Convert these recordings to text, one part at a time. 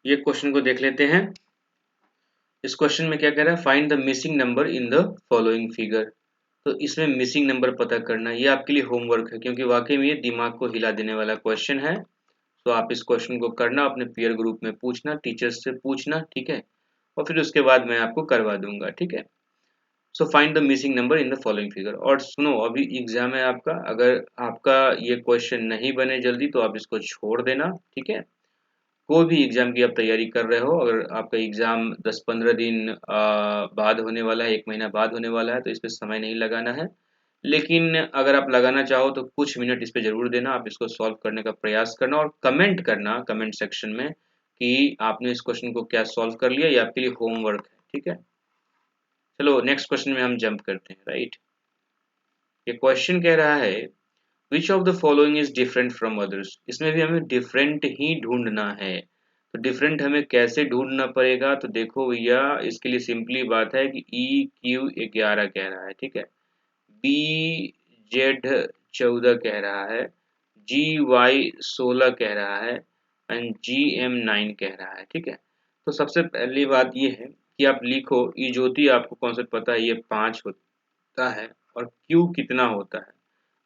ये क्वेश्चन को देख लेते हैं। इस क्वेश्चन में क्या कह रहा है, find the missing number in the following figure. तो इसमें मिसिंग नंबर पता करना, ये आपके लिए होमवर्क है, क्योंकि वाकई में ये दिमाग को हिला देने वाला क्वेश्चन है। तो आप इस क्वेश्चन को करना, अपने पीयर ग्रुप में पूछना, टीचर्स से पूछना, ठीक है, और फिर उसके बाद मैं आपको करवा दूंगा, ठीक है। So find the missing number in the following figure. और सुनो, अभी एग्जाम है आपका, अगर आपका ये क्वेश्चन नहीं बने जल्दी तो आप इसको छोड़ देना, ठीक है। कोई भी एग्जाम की आप तैयारी कर रहे हो, अगर आपका एग्जाम 10-15 दिन बाद होने वाला है, 1 महीना बाद होने वाला है, तो इस पे समय नहीं लगाना है। लेकिन अगर आप लगाना चाहो तो कुछ मिनट इस पे जरूर देना, आप इसको सॉल्व करने का प्रयास करना और कमेंट करना कमेंट सेक्शन में कि आपने इस क्वेश्चन को क्या सॉल्व कर लिया, ये आपके लिए होमवर्क है, ठीक है। चलो नेक्स्ट क्वेश्चन में हम जंप करते हैं, राइट। ये क्वेश्चन कह रहा है which of the following is different from others. इसमें भी हमें डिफरेंट ही ढूंढना है। तो डिफरेंट हमें कैसे ढूंढना पड़ेगा, तो देखो भैया, इसके लिए सिंपली बात है कि EQ 11 कह रहा है, ठीक है, BZ 14 कह रहा है, GY 16 कह रहा है, एंड GM 9 कह रहा है, ठीक है। तो सबसे पहली बात ये है कि आप लिखो, ई ज्योति आपको कॉन्सेप्ट पता है, ये 5 होता है, और Q कितना होता है।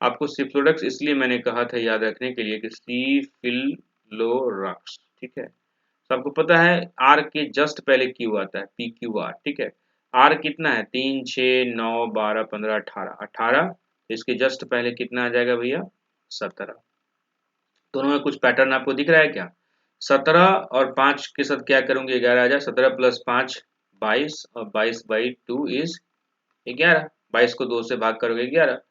आपको सिफ्लोडक्स इसलिए मैंने कहा था याद रखने के लिए कि सिफिलोरक्स, ठीक है। तो आपको पता है आर के जस्ट पहले क्यू आता है, PQR, ठीक है। आर कितना है, 3, 6, 9, 12, 15, 18, 18। इसके जस्ट पहले कितना आ जाएगा भैया, 17। दोनों में कुछ पैटर्न आपको दिख रहा है क्या? 17 और 5 के साथ क्या करूंगे, 11 आ जाए, 17 प्लस 5 22, और 22/2 इज 11। 22 को 2 से भाग करोगे 11।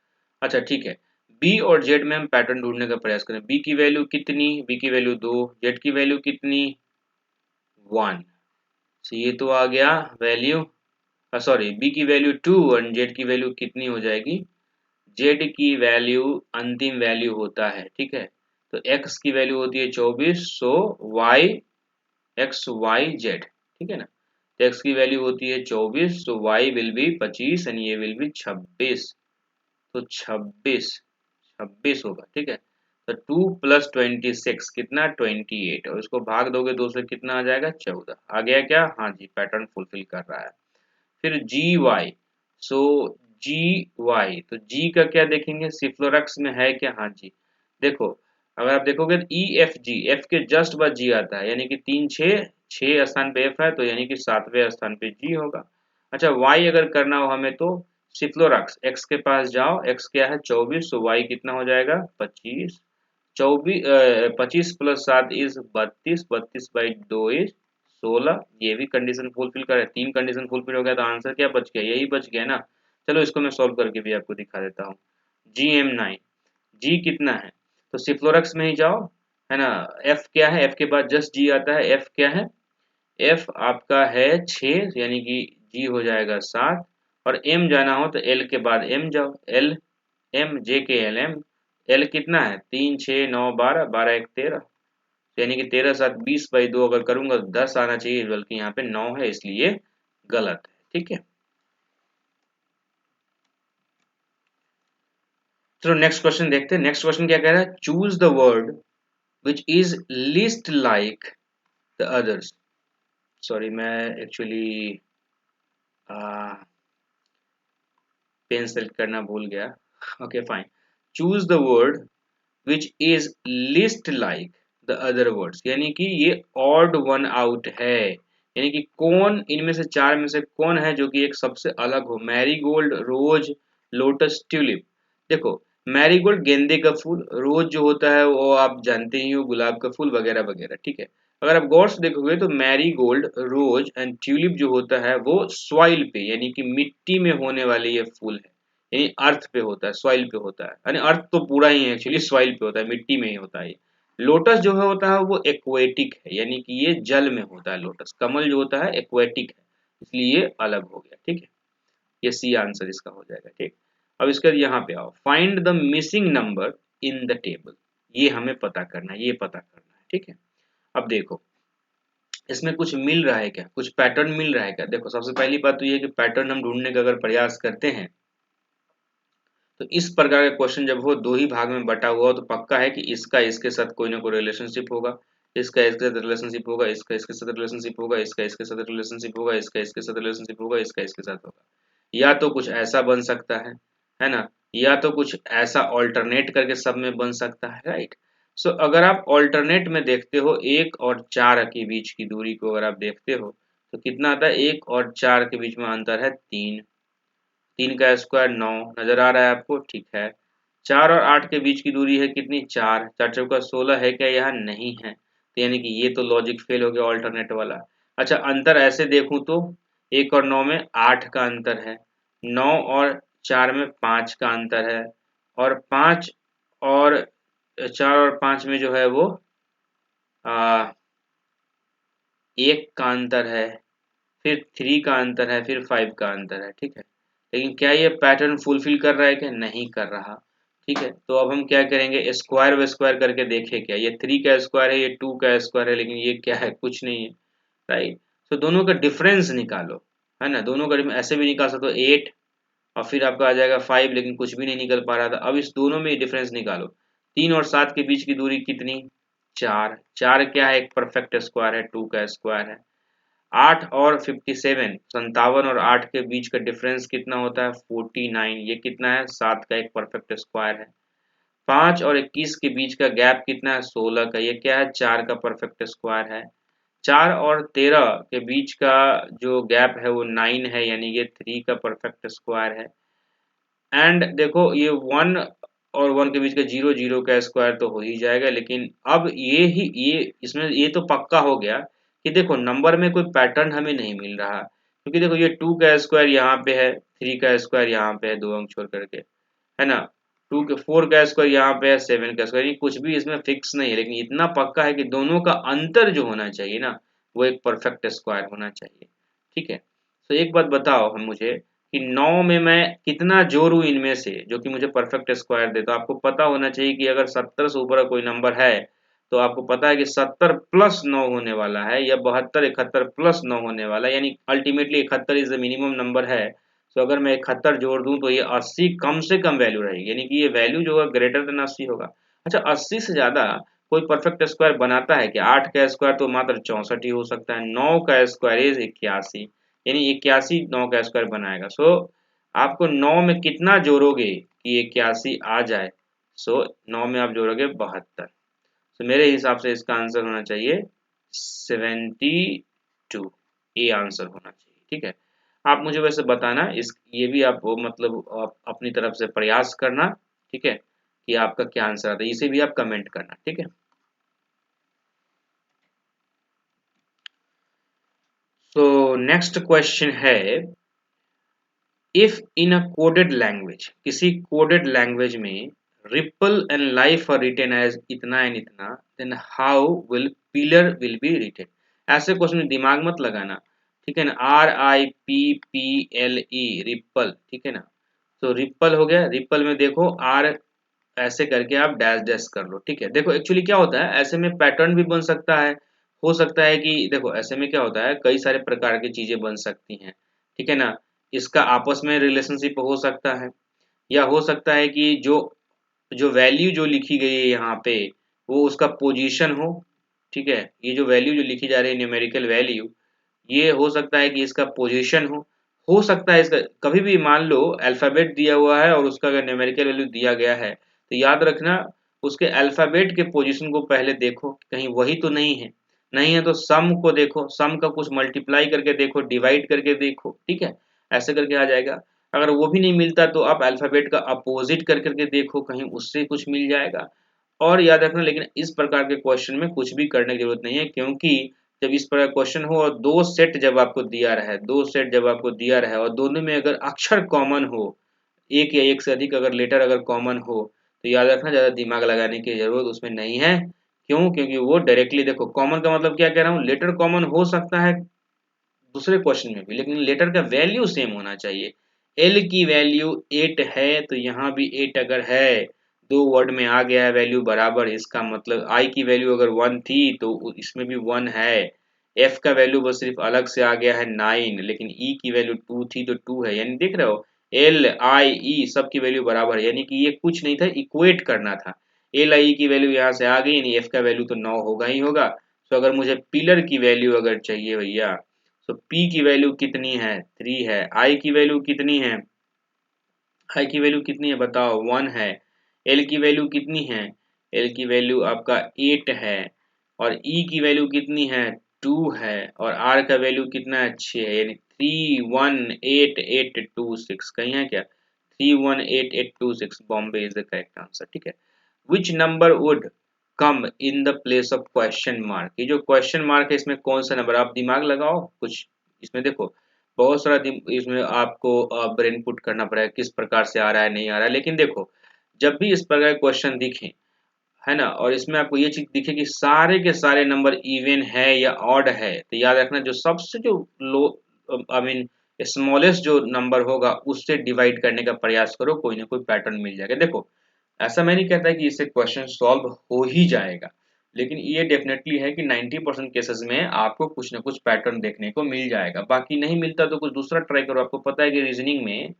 अच्छा ठीक है, बी और जेड में हम पैटर्न ढूंढने का प्रयास करें। बी की वैल्यू कितनी, बी की वैल्यू 2, जेड की वैल्यू कितनी, 1। तो ये तो आ गया वैल्यू, सॉरी, बी की वैल्यू 2 और जेड की वैल्यू कितनी हो जाएगी, जेड की वैल्यू अंतिम वैल्यू होता है, ठीक है। तो एक्स की वैल्यू होती है 24, सो वाई XYZ, ठीक है ना। तो एक्स की वैल्यू होती है 24, सो वाई विल बी 25 एंड ये विल बी 26। तो 26 होगा, ठीक है। तो 2 + 26 कितना, 28, और इसको भाग दोगे 2 से कितना आ जाएगा, 14। आ गया क्या, हाँ जी, पैटर्न फुलफिल कर रहा है। फिर GY, सो GY, तो G का क्या देखेंगे, सिफ्लोरक्स में है क्या, हाँ जी। देखो, अगर आप देखोगे तो EFG, F के जस्ट बाद G आता है, यानी कि 3 6 स्थान पे F है, तो यानी कि 7वें स्थान पे G होगा। अच्छा, Y अगर करना हो हमें तो सिफ्लोरक्स, X के पास जाओ, X क्या है 24, तो Y कितना हो जाएगा 25। 25 + 7 इज 32, 32/2 इज 16। ये भी कंडीशन फुलफिल करे, 3 कंडीशन फुलफिल हो गया, तो आंसर क्या बच गया, यही बच गया ना। चलो इसको मैं सॉल्व करके भी आपको दिखा देता हूँ। GM 9, G कितना है, तो सिफ्लोरक्स में ही जाओ, है ना। F क्या है, F के बाद जस्ट G आता है, F क्या है, F आपका है 6, यानी कि G हो जाएगा 7। और M जाना हो तो L के बाद M जाओ, L M J के LM, L कितना है, 3, 6, 9, 12, 12 1 13, यानी कि 13 7 20/2 अगर करूंगा तो 10 आना चाहिए, बल्कि यहाँ पे 9 है, इसलिए गलत है, ठीक है। चलो नेक्स्ट क्वेश्चन देखते हैं। नेक्स्ट क्वेश्चन क्या कह रहा है, choose the word which is least like the others. Sorry, मैं एक्चुअली पेन सेलेक्ट करना भूल गया। Okay fine, choose the word which is list like the other words, यानी कि ये ऑड वन आउट है, यानी कि कौन इनमें से 4 में से कौन है जो कि एक सबसे अलग हो। मैरीगोल्ड, रोज, लोटस, ट्यूलिप। देखो, मैरीगोल्ड गेंदे का फूल, रोज जो होता है वो आप जानते ही हो, गुलाब का फूल वगैरह वगैरह, ठीक है। अगर आप गौर से देखोगे तो मैरीगोल्ड, रोज एंड ट्यूलिप जो होता है वो सॉइल पे, यानी कि मिट्टी में होने वाले ये फूल है, यानी अर्थ पे होता है, सॉइल पे होता है, यानी अर्थ तो पूरा ही है एक्चुअली, सॉइल पे होता है, मिट्टी में ही होता है। लोटस जो है होता है वो एक्वेटिक है, यानी कि ये जल में होता है। लोटस कमल जो होता है एक्वेटिक है, इसलिए ये अलग हो गया, ठीक है। ये सी आंसर इसका हो जाएगा, ठीक। अब इसके बाद यहाँ पे आओ, find the missing number in the table. ये हमें पता करना है, ये पता करना है, ठीक है। अब देखो, इसमें कुछ मिल रहा है क्या, कुछ पैटर्न मिल रहा है क्या। देखो, सबसे पहली बात तो ये कि पैटर्न हम ढूंढने का अगर प्रयास करते हैं तो इस प्रकार का क्वेश्चन जब हो, 2 ही भाग में बटा हुआ हो, तो पक्का है कि इसका इसके साथ कोई ना कोई रिलेशनशिप होगा। इसका इसके साथ रिलेशनशिप होगा, इसका इसके साथ रिलेशनशिप होगा, इसका इसके साथ रिलेशनशिप होगा, इसका इसके साथ रिलेशनशिप होगा, इसका इसके साथ होगा। या तो कुछ ऐसा बन सकता है ना, या तो कुछ ऐसा ऑल्टरनेट करके सब में बन सकता है, राइट। सो अगर आप ऑल्टरनेट में देखते हो 1 और 4 के बीच की दूरी को अगर आप देखते हो तो कितना आता है, 1 और 4 के बीच में अंतर है 3, 3 का स्क्वायर 9, नजर आ रहा है आपको, ठीक है। 4 और 8 के बीच की दूरी है कितनी, 4, 4 चौका 16 है क्या, यहाँ नहीं है, तो यानी कि ये तो लॉजिक फेल हो गया ऑल्टरनेट वाला। अच्छा अंतर ऐसे देखूं तो 1 और 9 में 8 का अंतर है, 9 और 4 में 5 का अंतर है, और 4 और 5 में जो है वो 1 का अंतर है, फिर 3 का अंतर है, फिर 5 का अंतर है, ठीक है। लेकिन क्या ये पैटर्न फुलफिल कर रहा है क्या, नहीं कर रहा, ठीक है। तो अब हम क्या करेंगे, स्क्वायर व स्क्वायर करके देखें क्या, ये 3 का स्क्वायर है, ये 2 का स्क्वायर है, लेकिन ये क्या है, कुछ नहीं है, राइट। तो दोनों का डिफरेंस निकालो, है ना, दोनों का ऐसे भी निकाल सकते हो 8 और फिर आपका आ जाएगा 5, लेकिन कुछ भी नहीं निकल पा रहा था। अब इस दोनों में डिफरेंस निकालो, 3 और 7 के बीच की दूरी कितनी, 4, 4 क्या है, एक परफेक्ट स्क्वायर है, 2 का स्क्वायर है। 8 और 57, 57 और 8 के बीच का डिफरेंस कितना होता है, 49, ये कितना है, 7 का एक परफेक्ट स्क्वायर है। 5 और 21 के बीच का गैप कितना है, 16 का, ये क्या है, 4 का परफेक्ट स्क्वायर है। 4 और 13 के बीच का जो गैप है वो 9 है, यानी ये 3 का परफेक्ट स्क्वायर है। एंड देखो ये 1 और 1 के बीच का 0, 0 का स्क्वायर तो हो ही जाएगा, लेकिन अब ये इसमें ये तो पक्का हो गया कि देखो नंबर में कोई पैटर्न हमें नहीं मिल रहा, क्योंकि देखो ये 2 का स्क्वायर यहाँ पे है, 3 का स्क्वायर यहाँ पे है, 2 अंक छोड़ करके, है ना, 4 का स्क्वायर यहाँ पे है, 7 का स्क्वायर, कुछ भी इसमें फिक्स नहीं है, लेकिन इतना पक्का है कि दोनों का अंतर जो होना चाहिए ना वो एक परफेक्ट स्क्वायर होना चाहिए, ठीक है। तो एक बात बताओ हम मुझे कि 9 में मैं कितना जोड़ूं इनमें से जो कि मुझे परफेक्ट स्क्वायर दे, तो आपको पता होना चाहिए कि अगर 70 से ऊपर कोई नंबर है तो आपको पता है कि 70 प्लस 9 होने वाला है, या 72 71 प्लस 9 होने वाला है, यानी ultimately 71 is the minimum number है। तो अगर मैं 71 जोड़ दूं तो ये 80 कम से कम वैल्यू रहेगी, यानी कि ये वैल्यू जो है ग्रेटर देन 80 होगा। अच्छा 80 से ज्यादा कोई परफेक्ट स्क्वायर बनाता है कि 8 का स्क्वायर तो मात्र 64 ही हो सकता है, 9 का स्क्वायर इज 81, यानी 81 9 का स्क्वायर बनाएगा। सो आपको 9 में कितना जोड़ोगे कि 81 आ जाए, सो 9 में आप जोड़ोगे 72, तो मेरे हिसाब से इसका आंसर होना चाहिए 72, ये आंसर होना चाहिए, ठीक है। आप मुझे वैसे बताना इस ये भी आप मतलब आप अपनी तरफ से प्रयास करना, ठीक है, कि आपका क्या आंसर आता है, इसे भी आप कमेंट करना, ठीक है। सो नेक्स्ट क्वेश्चन है, if in a coded language, किसी कोडेड लैंग्वेज में ripple and life are written as इतना एंड इतना, then how will pillar will be written. ऐसे क्वेश्चन में दिमाग मत लगाना, ठीक है ना, RIPPLE रिपल, ठीक है ना। तो रिपल हो गया, रिपल में देखो आर ऐसे करके आप डैश डैश कर लो, ठीक है। देखो एक्चुअली क्या होता है, ऐसे में पैटर्न भी बन सकता है, हो सकता है कि देखो ऐसे में क्या होता है, कई सारे प्रकार की चीजें बन सकती हैं, ठीक है ना। इसका आपस में रिलेशनशिप हो सकता है, या हो सकता है कि जो जो वैल्यू जो लिखी गई है यहाँ पे वो उसका पोजीशन हो, ठीक है। ये जो वैल्यू जो लिखी जा रही है न्यूमेरिकल वैल्यू, ये हो सकता है कि इसका पोजीशन हो सकता है इसका, कभी भी मान लो अल्फाबेट दिया हुआ है और उसका अगर न्यूमेरिकल वैल्यू दिया गया है तो याद रखना उसके अल्फाबेट के पोजीशन को पहले देखो कहीं वही तो नहीं है, नहीं है तो सम को देखो, सम का कुछ मल्टीप्लाई करके देखो, डिवाइड करके देखो, ठीक है, ऐसे करके आ जाएगा। अगर वो भी नहीं मिलता तो आप अल्फाबेट का अपोजिट कर करके देखो, कहीं उससे कुछ मिल जाएगा। और याद रखना लेकिन इस प्रकार के क्वेश्चन में कुछ भी करने की जरूरत नहीं है, क्योंकि जब इस प्रकार क्वेश्चन हो और दो सेट जब आपको दिया रहे, दो सेट जब आपको दिया रहे और दोनों में अगर अक्षर कॉमन हो, एक या एक से अधिक अगर लेटर अगर कॉमन हो, तो याद रखना ज़्यादा दिमाग लगाने की जरूरत उसमें नहीं है। क्यों, क्योंकि वो डायरेक्टली देखो, कॉमन का मतलब क्या कह रहा हूँ, लेटर कॉमन हो सकता है दूसरे क्वेश्चन में भी, लेकिन लेटर का वैल्यू सेम होना चाहिए। एल की वैल्यू 8 है तो यहाँ भी 8 अगर है, दो वर्ड में आ गया है वैल्यू बराबर, इसका मतलब आई की वैल्यू अगर 1 थी तो इसमें भी 1 है। एफ का वैल्यू बस सिर्फ अलग से आ गया है 9, लेकिन ई की वैल्यू 2 थी तो 2 है, यानी देख रहे हो एल आई ई सब की वैल्यू बराबर है, यानी कि ये कुछ नहीं था, इक्वेट करना था। एल आई की वैल्यू यहाँ से आ गई, यानी एफ का वैल्यू तो 9 होगा ही होगा, तो अगर मुझे पिलर की वैल्यू अगर चाहिए भैया, तो P की वैल्यू कितनी है, 3 है। I की वैल्यू कितनी है, I की वैल्यू कितनी है बताओ, 1 है। L की वैल्यू कितनी है, L की वैल्यू आपका 8 है। और E की वैल्यू कितनी है, 2 है। और R का वैल्यू कितना है, 6 है। यानी 318826 कहीं है क्या, 318826 Bombay is the correct answer. ठीक है, which number would come in the place of question mark, ये जो क्वेश्चन मार्क है इसमें कौन सा नंबर, आप दिमाग लगाओ कुछ इसमें, देखो बहुत सारा इसमें आपको ब्रेन पुट करना पड़ेगा, किस प्रकार से आ रहा है नहीं आ रहा है। लेकिन देखो जब भी इस प्रकार के क्वेश्चन दिखे, है ना, और इसमें आपको ये चीज दिखे कि सारे के सारे नंबर इवन है या ऑड है, तो याद रखना जो सबसे जो लो आई मीन स्मॉलेस्ट जो नंबर होगा उससे डिवाइड करने का प्रयास करो, कोई ना कोई पैटर्न मिल जाएगा। देखो ऐसा मैं नहीं कहता कि इससे क्वेश्चन सॉल्व हो ही जाएगा, लेकिन ये डेफिनेटली है कि 90% केसेस में आपको कुछ ना कुछ पैटर्न देखने को मिल जाएगा। बाकी नहीं मिलता तो कुछ दूसरा ट्राई करो। आपको पता है कि रीजनिंग में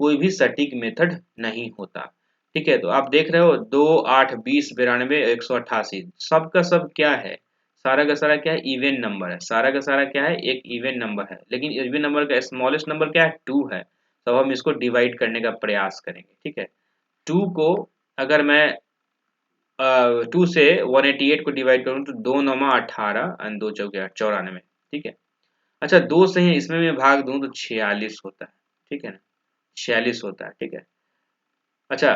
कोई भी सटीक मेथड नहीं होता। ठीक है, तो आप देख रहे हो 2 8 20 92 188 सब का सब क्या है, सारा का सारा क्या है, इवन नंबर है। सारा का सारा क्या है, एक इवन नंबर है। लेकिन इवन नंबर का स्मॉलेस्ट नंबर क्या है, 2 है। तो हम इसको डिवाइड करने का प्रयास करेंगे। ठीक है, 2 को अगर मैं 2 से 188 को डिवाइड करूं तो 2 9 18 और 2 चौके 94। ठीक है, अच्छा 2 से ही इसमें मैं भाग दूं तो 46 होता है। ठीक है ना, 46 होता है। ठीक है, अच्छा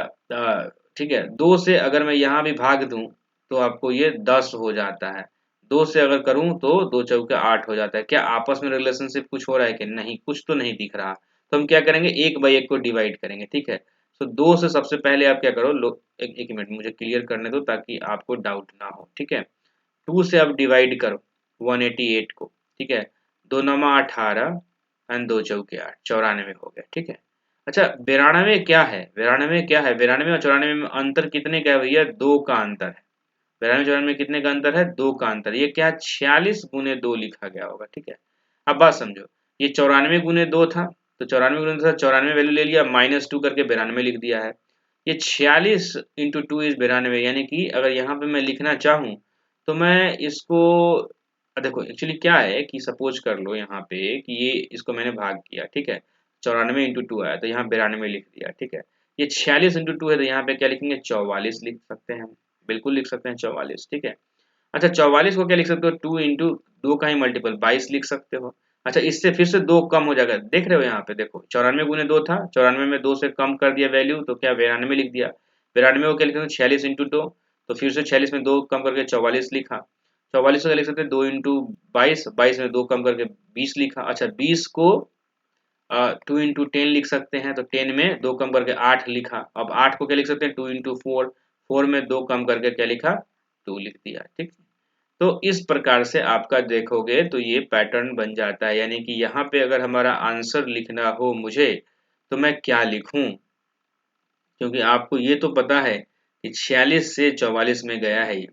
ठीक है, 2 से अगर मैं यहाँ भी भाग दूं तो आपको ये 10 हो जाता है। 2 से अगर करूं तो 2 चौके 8 हो जाता है। क्या आपस में रिलेशनशिप कुछ हो रहा है कि नहीं, कुछ तो नहीं दिख रहा। तो हम क्या करेंगे, 1 बाई 1 को डिवाइड करेंगे। ठीक है, तो 2 से सबसे पहले आप क्या करो, लो एक मिनट मुझे क्लियर करने दो ताकि आपको डाउट ना हो। ठीक है, 2 से अब डिवाइड करो 188 को। ठीक है, 2 9 18 एंड 2 चौके 8 94 हो गया। ठीक है, अच्छा 92 क्या है, 92 क्या है, 92 और 94 में अंतर कितने का है भैया, 2 का अंतर है। 92 94 में कितने का अंतर है, 2 का अंतर। ये क्या 46 गुने 2 लिखा गया होगा। ठीक है, अब बात समझो, ये 94 गुने 2 था, तो 94 गुने 2 था, 94 वैल्यू ले लिया, -2 करके 92 लिख दिया है। ये 46 इंटू 2 इज 92, यानी कि अगर यहाँ पे मैं लिखना चाहूँ तो मैं इसको देखो एक्चुअली क्या है कि सपोज कर लो यहाँ पे कि ये इसको मैंने भाग किया। ठीक है, 94 इंटू 2 आया तो यहाँ 92 लिख दिया। ठीक है, ये 46 इंटू 2 है तो यहाँ पे क्या लिखेंगे, 44 लिख सकते हैं हम, बिल्कुल लिख सकते हैं 44। ठीक है, अच्छा 44 को क्या लिख सकते हो, 2 इंटू 2 का ही मल्टीपल 22 लिख सकते हो। अच्छा इससे फिर से 2 कम हो जाएगा, देख रहे हो यहाँ पे, देखो 94 गुने 2 था, 94 में 2 से कम कर दिया वैल्यू तो क्या 92 लिख दिया। 92 को क्या लिख सकते हैं, 46 इंटू 2, तो फिर से 46 में 2 कम करके 44 लिखा। 44 को क्या लिख सकते हैं, 2 इंटू 22, 22 में 2 कम करके 20 लिखा। अच्छा 20 को 2 इंटू 10 लिख सकते हैं, तो 10 में 2 कम करके 8 लिखा। अब 8 को क्या लिख सकते हैं, 2 इंटू 4, 4 में 2 कम करके क्या लिखा, 2 लिख दिया। ठीक, तो इस प्रकार से आपका देखोगे तो ये पैटर्न बन जाता है। यानी कि यहाँ पे अगर हमारा आंसर लिखना हो मुझे तो मैं क्या लिखूं, क्योंकि आपको ये तो पता है कि 46 से 44 में गया है ये।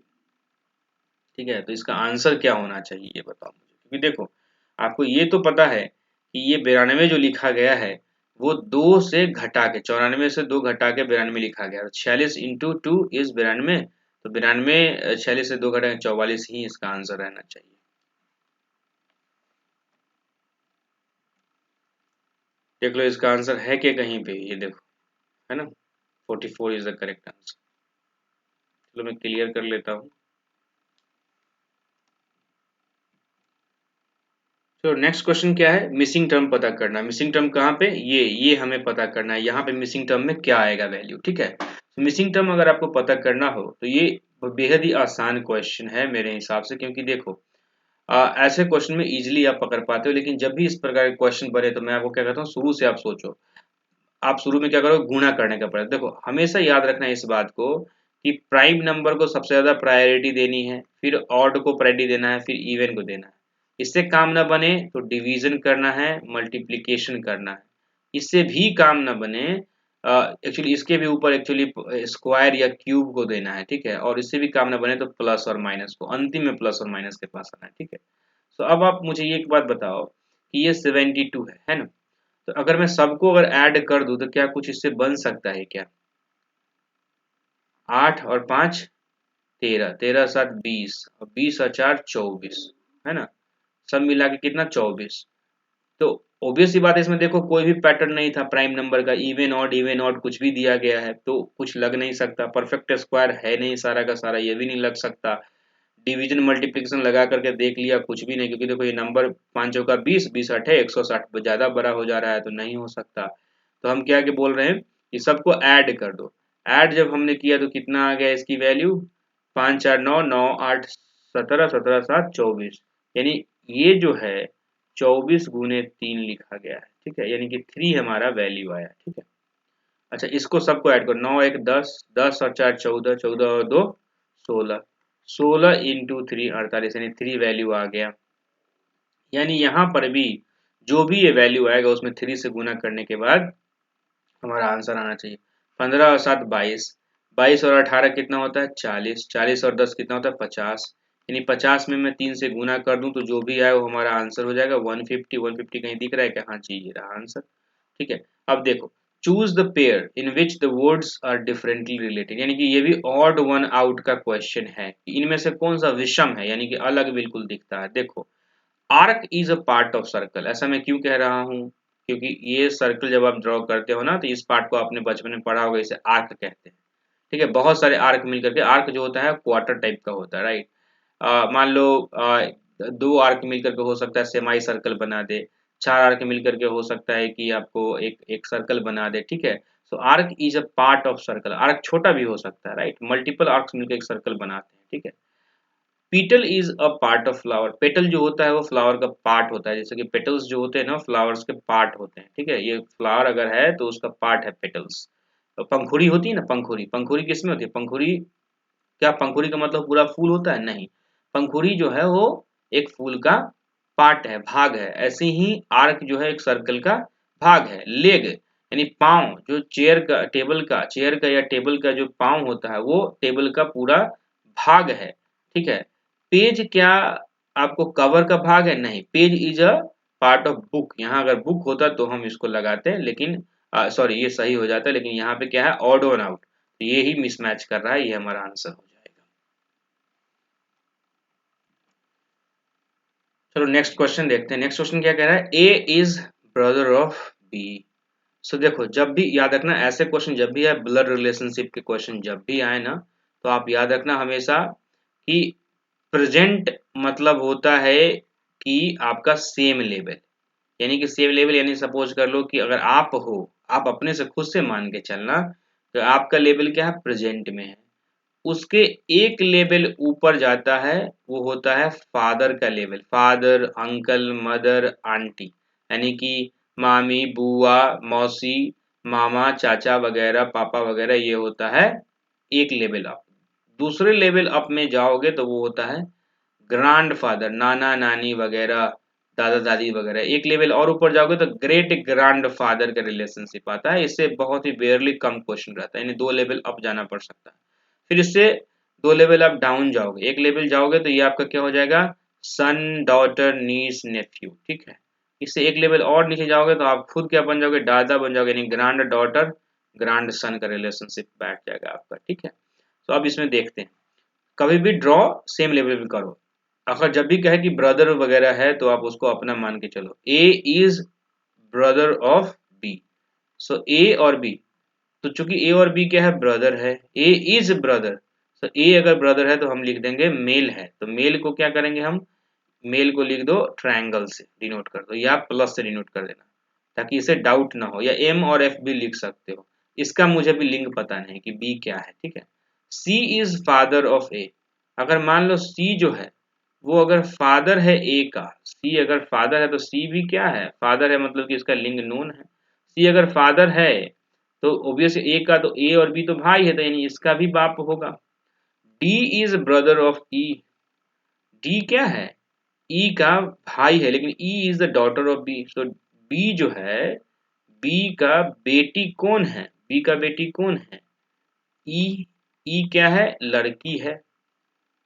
ठीक है, तो इसका आंसर क्या होना चाहिए ये बताओ मुझे, क्योंकि देखो आपको ये तो पता है कि ये 92 जो लिखा गया है वो 2 से घटा के, 94 से 2 घटा के 92 लिखा गया। 46 इंटू 2 इज 92, तो 92 46 से 2 घटा के 44 ही इसका आंसर रहना चाहिए। देख लो इसका आंसर है क्या कहीं पे, ये देखो है ना, 44 इज द करेक्ट आंसर। चलो मैं क्लियर कर लेता हूँ। तो नेक्स्ट क्वेश्चन क्या है, मिसिंग टर्म पता करना। मिसिंग टर्म कहाँ पे, ये हमें पता करना है, यहाँ पे मिसिंग टर्म में क्या आएगा वैल्यू। ठीक है, तो मिसिंग टर्म अगर आपको पता करना हो तो ये बेहद ही आसान क्वेश्चन है मेरे हिसाब से, क्योंकि देखो ऐसे क्वेश्चन में इजीली आप पकड़ पाते हो। लेकिन जब भी इस प्रकार के क्वेश्चन बने तो मैं आपको क्या कहता हूँ, शुरू से आप सोचो, आप शुरू में क्या करो, गुणा करने का प्रयास। देखो हमेशा याद रखना है इस बात को कि प्राइम नंबर को सबसे ज्यादा प्रायोरिटी देनी है, फिर ऑड को प्रायोरिटी देना है, फिर इवन को देना है। इससे काम ना बने तो डिवीजन करना है, मल्टीप्लिकेशन करना है। इससे भी काम ना बने, एक्चुअली इसके भी ऊपर एक्चुअली स्क्वायर या क्यूब को देना है। ठीक है, और इससे भी काम ना बने तो प्लस और माइनस को, अंतिम में प्लस और माइनस के पास आना है। ठीक है, तो अब आप मुझे ये एक बात बताओ कि ये 72 है ना, तो अगर मैं सबको अगर ऐड कर दूं तो क्या कुछ इससे बन सकता है क्या, 8 और 5, 13, 13 7 20 और 20 और 4 24, है ना। सब मिला के कितना 24। तो ऑब्वियस सी बात है, इसमें देखो कोई भी पैटर्न नहीं था प्राइम नंबर का, इवन ऑड कुछ भी दिया गया है तो कुछ लग नहीं सकता। परफेक्ट स्क्वायर है नहीं सारा का सारा, ये भी नहीं लग सकता। डिवीजन मल्टीप्लिकेशन लगा करके देख लिया, कुछ भी नहीं, क्योंकि देखो ये नंबर 5 चौका 20, 20 अठे 160 ज्यादा बड़ा हो जा रहा है तो नहीं हो सकता। तो हम क्या के बोल रहे हैं कि सबको ऐड कर दो। ऐड जब हमने किया तो कितना आ गया इसकी वैल्यू, 5 4 9 9 8 17, 17 7 24, यानी ये जो है 24 गुने 3 लिखा गया है, ठीक है, यानी कि 3 हमारा वैल्यू आया, ठीक है। अच्छा इसको सबको ऐड करो, 9 1 10, 10 और 4 14, 14 और 2 16, 16 इंटू 3 48, यानी 3 वैल्यू आ गया। यानी यहाँ पर भी जो भी ये वैल्यू आएगा उसमें 3 से गुना करने के बाद हमारा आंसर आना चाहिए। 15 और 7 22, 22 और 18 कितना होता है 40, 40 और 10 कितना होता है 50, यानी 50 में मैं 3 से गुना कर दूं तो जो भी आए वो हमारा आंसर हो जाएगा 150। 150 कहीं दिख रहा है क्या, हाँ जी ये रहा आंसर, ठीक है। अब देखो choose the pair in which the words are differently related, यानी कि ये भी ऑड वन आउट का क्वेश्चन है कि इनमें से कौन सा विषम है, यानी कि अलग बिल्कुल दिखता है। देखो arc is a part of circle, ऐसा मैं क्यों कह रहा हूँ, क्योंकि ये सर्कल जब आप ड्रॉ करते हो ना तो इस पार्ट को आपने बचपन में पढ़ा होगा, इसे आर्क कहते हैं, ठीक है। बहुत सारे आर्क मिलकर के, आर्क जो होता है क्वार्टर टाइप का होता है, राइट। मान लो 2 आर्क मिलकर के हो सकता है सेमाई सर्कल बना दे, 4 आर्क मिलकर के हो सकता है कि आपको एक एक सर्कल बना दे, ठीक है। So arc is a part of circle, arc छोटा भी हो सकता है, राइट, मल्टीपल आर्क्स मिलकर एक सर्कल बनाते हैं, ठीक है। Petal is a part of flower, petal जो होता है वो फ्लावर का पार्ट होता है, जैसे कि पेटल्स जो होते हैं ना फ्लावर्स के पार्ट होते हैं, ठीक है। ये फ्लावर अगर है तो उसका पार्ट है पेटल्स। तो पंखुड़ी होती है ना, पंखुड़ी, पंखुड़ी किसमें होती है, पंखुड़ी, क्या पंखुड़ी का मतलब पूरा फूल होता है, नहीं, पंखुड़ी जो है वो एक फूल का पार्ट है, भाग है। ऐसे ही आर्क जो है एक सर्कल का भाग है। लेग यानी पाँव, जो चेयर का टेबल का चेयर का या टेबल का जो पाँव होता है वो टेबल का पूरा भाग है, ठीक है। पेज क्या आपको कवर का भाग है, नहीं, page is a part of book. यहाँ अगर बुक होता तो हम इसको लगाते हैं, लेकिन सॉरी ये सही हो जाता है, लेकिन यहाँ पे क्या है ऑड वन आउट, तो ये ही मिसमैच कर रहा है, ये हमारा आंसर हो जाएगा। चलो नेक्स्ट क्वेश्चन देखते हैं। नेक्स्ट क्वेश्चन क्या कह रहा है, A is brother of B. सो देखो जब भी याद रखना ऐसे क्वेश्चन जब भी आए, ब्लड रिलेशनशिप के क्वेश्चन जब भी आए ना, तो आप याद रखना हमेशा कि प्रेजेंट मतलब होता है कि आपका सेम लेवल, यानी कि सेम लेवल, यानी सपोज कर लो कि अगर आप हो, आप अपने से खुद से मान के चलना, तो आपका लेवल क्या है प्रेजेंट में है, उसके एक लेवल ऊपर जाता है वो होता है फादर का level, father uncle mother aunty, यानी कि मामी बुआ मौसी मामा चाचा वगैरह पापा वगैरह, ये होता है एक लेवल अप। दूसरे लेवल अप में जाओगे तो वो होता है ग्रांड फादर, नाना नानी वगैरह दादा दादी वगैरह। एक लेवल और ऊपर जाओगे तो ग्रेट ग्रांड फादर का रिलेशनशिप आता है, इससे बहुत ही बेयरली कम क्वेश्चन रहता है, यानी 2 लेवल अप जाना पड़ सकता है। फिर इससे 2 लेवल आप डाउन जाओगे, एक लेवल जाओगे तो ये आपका क्या हो जाएगा सन डॉटर नीस नेफ्यू, ठीक है। इससे एक लेवल और नीचे जाओगे तो आप खुद क्या बन जाओगे, दादा बन जाओगे, यानी ग्रांड डॉटर ग्रांड सन का रिलेशनशिप बैठ जाएगा आपका, ठीक है। तो अब इसमें देखते हैं, कभी भी ड्रॉ सेम लेवल में करो। अगर जब भी कहे कि ब्रदर वगैरह है तो आप उसको अपना मान के चलो, ए इज ब्रदर ऑफ बी। सो ए और बी, तो चूंकि ए और बी क्या है ब्रदर है, ए इज ब्रदर, तो ए अगर ब्रदर है तो हम लिख देंगे मेल है, तो मेल को क्या करेंगे हम, मेल को लिख दो ट्रायंगल से डिनोट कर दो या प्लस से डिनोट कर देना, ताकि इसे डाउट ना हो, या एम और एफ भी लिख सकते हो। इसका मुझे भी लिंक पता नहीं कि बी क्या है, ठीक है। सी इज फादर ऑफ ए, अगर मान लो सी जो है वो अगर फादर है ए का, सी अगर फादर है तो सी भी क्या है फादर है, मतलब कि इसका लिंग नोन है। सी अगर फादर है तो ऑब्वियस ए का, तो ए और बी तो भाई है तो यानी इसका भी बाप होगा। D is brother of E, D क्या है ई का भाई है, लेकिन E is the daughter of B, so B जो है बी का बेटी कौन है, बी का बेटी कौन है ई, ई क्या है लड़की है,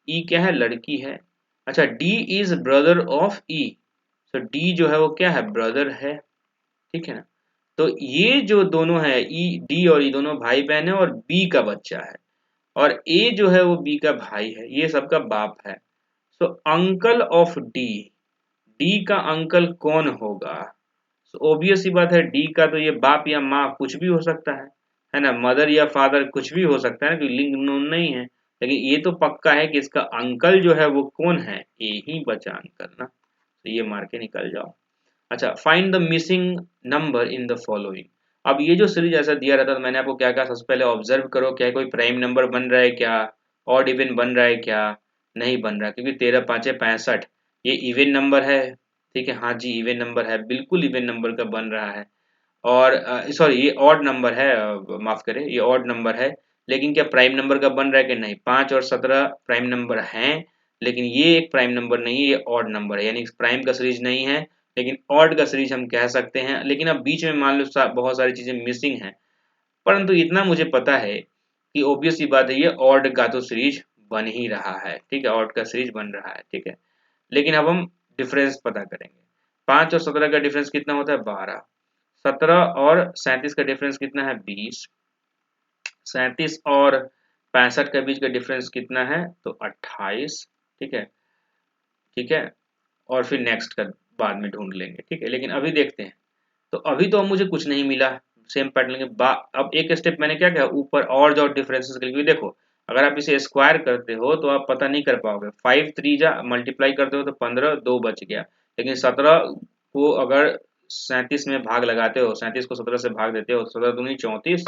ई क्या है लड़की है। अच्छा डी इज ब्रदर ऑफ ई, तो डी जो है वो क्या है ब्रदर है, ठीक है ना। तो ये जो दोनों है ई डी और ई दोनों भाई बहन है और बी का बच्चा है। और ए जो है वो बी का भाई है, ये सबका बाप है। सो अंकल ऑफ डी, डी का अंकल कौन होगा? तो ऑब्वियस सी बात है, डी का तो ये बाप या माँ कुछ भी हो सकता है ना, मदर या फादर कुछ भी हो सकता है ना, कोई लिंग नोन नहीं है। लेकिन ये तो पक्का है कि इसका अंकल जो है वो कौन है, ये ही बचा अंकल ना, तो ये मार के निकल जाओ। अच्छा, find the missing number in the following. अब ये जो सीरीज ऐसा दिया रहता है तो मैंने आपको क्या कहा, सबसे पहले ऑब्जर्व करो क्या कोई प्राइम नंबर बन रहा है क्या, ऑड इवन बन रहा है क्या, नहीं बन रहा, क्योंकि 13 पाँचे 65 ये इवन नंबर है। ठीक है, हाँ जी इवन नंबर है, बिल्कुल इवन नंबर का बन रहा है। और सॉरी ये ऑड नंबर है, माफ करें ये ऑड नंबर है। लेकिन क्या प्राइम नंबर का बन रहा है कि नहीं, 5 और 17 प्राइम नंबर हैं, लेकिन ये एक प्राइम नंबर नहीं है, ये ऑड नंबर है, यानी प्राइम का सीरीज नहीं है, लेकिन ऑड का सीरीज हम कह सकते हैं। लेकिन अब बीच में मान लो बहुत सारी चीजें मिसिंग हैं, परंतु इतना मुझे पता है कि ऑब्वियस सी बात है, ये ऑड का तो सीरीज बन ही रहा है। ठीक है, ऑड का सीरीज बन रहा है। ठीक है, लेकिन अब हम डिफरेंस पता करेंगे। 5 और 17 का डिफरेंस कितना होता है, 12। 17 और 37 का डिफरेंस कितना है, 20। 37 और 65 के बीच का डिफरेंस कितना है, तो 28। ठीक है, ठीक है, और फिर नेक्स्ट का बाद में ढूंढ लेंगे। ठीक है, लेकिन अभी देखते हैं। तो अभी तो मुझे कुछ नहीं मिला, सेम पैटर्न के अब एक स्टेप मैंने क्या किया, ऊपर और जो डिफरेंसेस क्योंकि देखो, अगर आप इसे स्क्वायर करते हो तो आप पता नहीं कर पाओगे। 5 3 जा मल्टीप्लाई करते हो तो 15, 2 बच गया। लेकिन 17 को अगर 37 में भाग लगाते हो, 37 को 17 से भाग देते हो तो 17 दूनी 34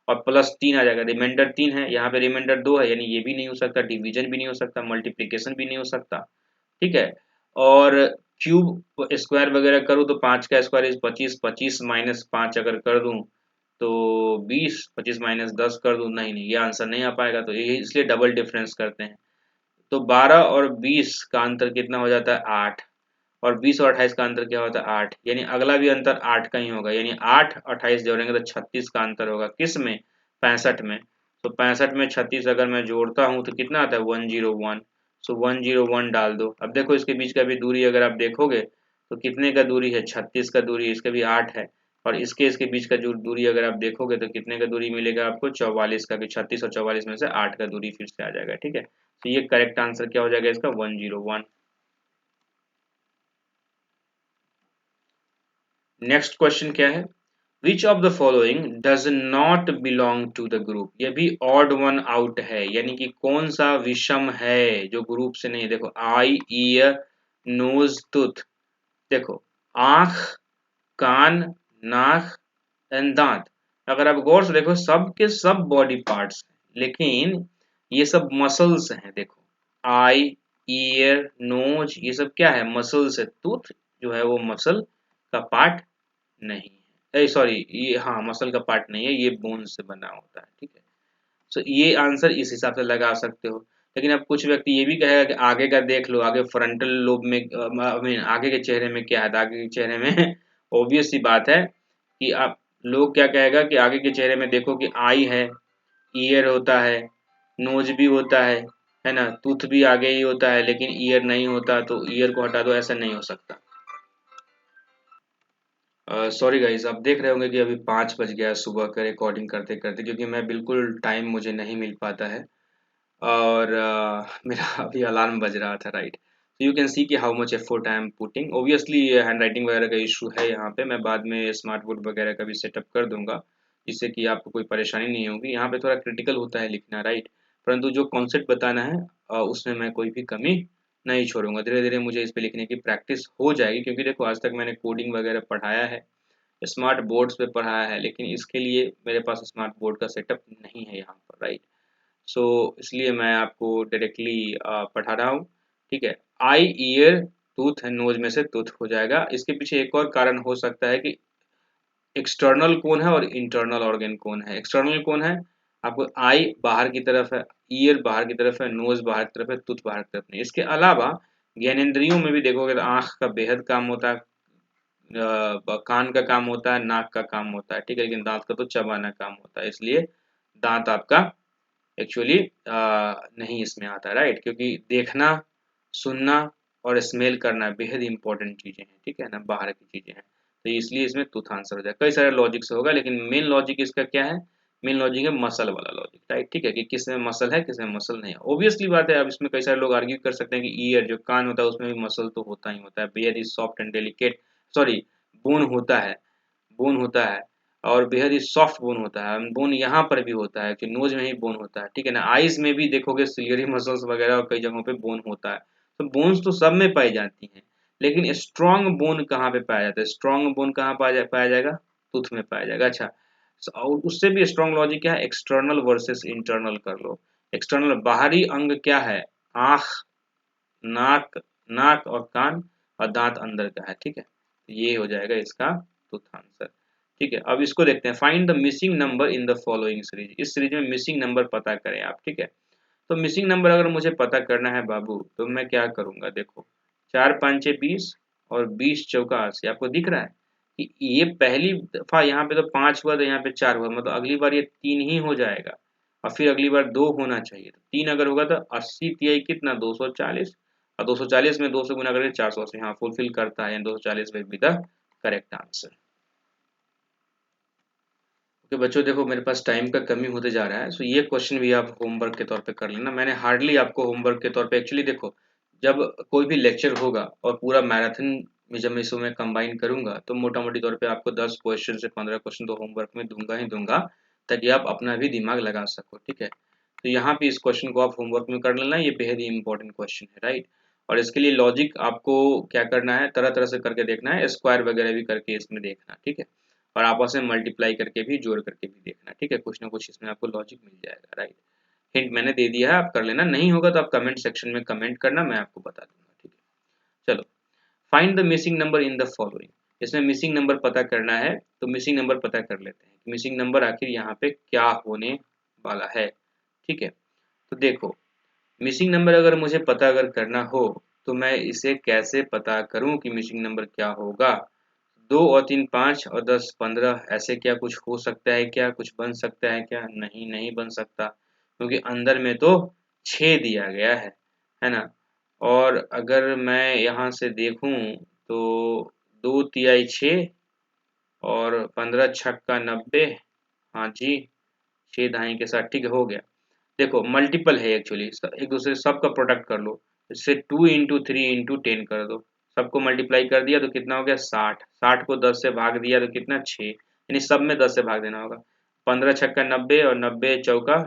और प्लस 3 आ जाएगा, रिमाइंडर 3 है, यहाँ पे रिमाइंडर 2 है, यानी ये भी नहीं हो सकता, डिवीजन भी नहीं हो सकता, मल्टीप्लीकेशन भी नहीं हो सकता। ठीक है, और क्यूब स्क्वायर वगैरह करूँ तो 5 का स्क्वायर इज 25, 25 माइनस 5 अगर कर दूं तो 20, 25 माइनस 10 कर दूं, नहीं नहीं ये आंसर नहीं आ पाएगा, तो ये इसलिए डबल डिफरेंस करते हैं। तो 12 और 20 का अंतर कितना हो जाता है, 8। और 20 और 28 का अंतर क्या होता है, 8, यानी अगला भी अंतर 8 का ही होगा, यानी 8 28 जोड़ेंगे तो 36 का अंतर होगा, किस में, 65 में। तो 65 में 36 अगर मैं जोड़ता हूँ तो कितना आता है, 101। सो 101 डाल दो। अब देखो इसके बीच का भी दूरी अगर आप देखोगे तो कितने का दूरी है, 36 का दूरी, इसका भी 8 है। और इसके बीच का जो दूरी अगर आप देखोगे तो कितने का दूरी मिलेगा आपको, 44 का, भी 36 और 44 में से 8 का दूरी फिर से आ जाएगा। ठीक है, तो ये करेक्ट आंसर क्या हो जाएगा इसका, 101। नेक्स्ट क्वेश्चन क्या है, which of the following does not belong to the group. ये भी ऑड वन आउट है, यानी कि कौन सा विषम है जो ग्रुप से नहीं। देखो आई, ईयर, नोज, टूथ। देखो आंख, कान, नाक एंड दांत, अगर आप गौर से देखो सबके सब बॉडी पार्ट्स हैं, लेकिन ये सब मसल्स हैं। देखो आई, ईयर, नोज, ये सब क्या है, मसल्स है। टूथ जो है वो मसल का पार्ट नहीं है, सॉरी ये हाँ मसल का पार्ट नहीं है, ये बोन से बना होता है। ठीक है, सो ये आंसर इस हिसाब से लगा सकते हो। लेकिन अब कुछ व्यक्ति ये भी कहेगा कि आगे का देख लो, आगे फ्रंटल लोब में आई मीन आगे के चेहरे में क्या है, तो आगे के चेहरे में ऑब्वियस सी बात है कि आप लोग क्या कहेगा कि आगे के चेहरे में देखो कि आई है, ईयर होता है, नोज भी होता है ना, टूथ भी आगे ही होता है, लेकिन ईयर नहीं होता, तो ईयर को हटा दो, ऐसा नहीं हो सकता। सॉरी गाइस, आप देख रहे होंगे कि अभी 5 बज गया है सुबह का रिकॉर्डिंग करते करते, क्योंकि मैं बिल्कुल टाइम मुझे नहीं मिल पाता है। और मेरा अभी अलार्म बज रहा था, राइट। तो यू कैन सी कि how much effort I am putting. Obviously hand writing वगैरह का इशू है यहाँ पे, मैं बाद में स्मार्ट बोर्ड वगैरह का भी सेटअप कर दूंगा, जिससे कि आपको कोई परेशानी नहीं होगी। यहाँ पे थोड़ा क्रिटिकल होता है लिखना, राइट, परंतु जो कॉन्सेप्ट बताना है उसमें मैं कोई भी कमी नहीं छोड़ूंगा। धीरे धीरे मुझे इस पे लिखने की प्रैक्टिस हो जाएगी, क्योंकि देखो आज तक मैंने कोडिंग वगैरह पढ़ाया है, स्मार्ट बोर्ड्स पे पढ़ाया है, लेकिन इसके लिए मेरे पास स्मार्ट बोर्ड का सेटअप नहीं है यहाँ पर, राइट। सो इसलिए मैं आपको डायरेक्टली पढ़ा रहा हूँ। ठीक है, आई, ईयर, टूथ है, नोज में से टूथ हो जाएगा। इसके पीछे एक और कारण हो सकता है कि एक्सटर्नल कौन है और इंटरनल ऑर्गन कौन है। एक्सटर्नल कौन है, आपको आई बाहर की तरफ है, ईयर बाहर की तरफ है, नोज बाहर की तरफ है, टूथ बाहर की तरफ नहीं। इसके अलावा ज्ञानेंद्रियों में भी देखोगे तो आंख का बेहद काम होता है, कान का काम होता है, नाक का काम होता है। ठीक है, लेकिन दांत का तो चबाना काम होता है, इसलिए दांत आपका एक्चुअली नहीं इसमें आता, राइट, क्योंकि देखना, सुनना और स्मेल करना बेहद इंपॉर्टेंट चीजें हैं। ठीक है ना, बाहर की चीजें हैं, तो इसलिए इसमें टूथ आंसर हो जाए। कई सारे लॉजिक से होगा, लेकिन मेन लॉजिक इसका क्या है मेन लॉजिक है मसल वाला लॉजिक, राइट, ठीक है, कि किस में मसल है किस में मसल नहीं है। ऑब्वियसली बात है, अब इसमें कई सारे लोग आर्ग्यू कर सकते हैं कि ईयर जो कान होता है उसमें भी मसल तो होता ही होता है, बेहद ही soft and delicate, sorry bone होता है, बोन होता है, और बेहद ही सॉफ्ट बोन होता है, बोन यहाँ पर भी होता है कि नोज में ही बोन होता है, ठीक है ना। आईज में भी देखोगे सिलियरी मसल्स वगैरह और कई जगहों पे बोन होता है, तो बोन्स तो सब में पाई जाती हैं, लेकिन स्ट्रॉन्ग बोन कहाँ पे पाया जाता है, स्ट्रॉन्ग बोन कहाँ पाया जाएगा, टूथ में पाया जाएगा। अच्छा, और उससे भी स्ट्रॉन्ग लॉजिक क्या है, एक्सटर्नल वर्सेस इंटरनल कर लो। एक्सटर्नल बाहरी अंग क्या है, आंख, नाक, नाक और कान, और दांत अंदर का है, ठीक है, ये हो जाएगा इसका टूथ आंसर। ठीक है, अब इसको देखते हैं, find the missing number in the following series, इस सीरीज में मिसिंग नंबर पता करें आप, ठीक है। तो मिसिंग नंबर अगर मुझे पता करना है बाबू, तो मैं क्या करूंगा, देखो 4 5 6 20 और 20 चौका 80, आपको दिख रहा है कि ये पहली दफा यहाँ पे तो 5 हुआ, तो यहाँ पे 4 हुआ, मतलब अगली बार ये 3 ही हो जाएगा, और फिर अगली बार 2 होना चाहिए, तो 3 अगर होगा तो 80 तिहाई कितना 240, और 240 में 2 से गुना करके 480, हाँ फुलफिल करता है, 240 will be the correct answer. Okay बच्चों, देखो मेरे पास टाइम का कमी होते जा रहा है, सो ये क्वेश्चन भी आप होमवर्क के तौर पे कर लेना। मैंने हार्डली आपको होमवर्क के तौर पे, एक्चुअली देखो जब कोई भी लेक्चर होगा और पूरा मैराथन में जब मैं इसको मैं कंबाइन करूंगा, तो मोटा मोटी तौर पे आपको 10 क्वेश्चन से 15 क्वेश्चन तो होमवर्क में दूंगा ही दूंगा, ताकि आप अपना भी दिमाग लगा सको, ठीक है। तो यहाँ पे इस क्वेश्चन को आप होमवर्क में कर लेना, ये बेहद ही इंपॉर्टेंट क्वेश्चन है, राइट। और इसके लिए लॉजिक आपको क्या करना है, तरह तरह से करके देखना है, स्क्वायर वगैरह भी करके इसमें देखना, ठीक है, और आपस में मल्टीप्लाई करके भी, जोड़ करके भी देखना, ठीक है, कुछ ना कुछ इसमें आपको लॉजिक मिल जाएगा, राइट। हिंट मैंने दे दिया है, आप कर लेना, नहीं होगा तो आप कमेंट सेक्शन में कमेंट करना, मैं आपको बता दूंगा, ठीक है। चलो, find the missing number in the following, इसमें मिसिंग नंबर पता करना है, तो मिसिंग नंबर पता कर लेते हैं, मिसिंग नंबर आखिर यहाँ पे क्या होने वाला है, ठीक है। तो देखो, मिसिंग नंबर अगर मुझे पता अगर करना हो, तो मैं इसे कैसे पता करूं कि मिसिंग नंबर क्या होगा। 2 और 3 5 और 10 15, ऐसे क्या कुछ हो सकता है क्या, कुछ बन सकता है क्या, नहीं नहीं बन सकता, क्योंकि अंदर में तो 6 दिया गया है ना। और अगर मैं यहाँ से देखूं, तो 2 तिहाई 6 और 15 छक्का 90, हाँ जी, 6 दाई के साथ, ठीक है, हो गया। देखो मल्टीपल है एक्चुअली, एक दूसरे सबका प्रोडक्ट कर लो, इससे 2 × 3 × 10 कर दो, सबको मल्टीप्लाई कर दिया तो कितना हो गया 60, 60 को 10 से भाग दिया तो कितना 6, यानी सब में 10 से भाग देना होगा। 15 छक्का 90 और 90 चौका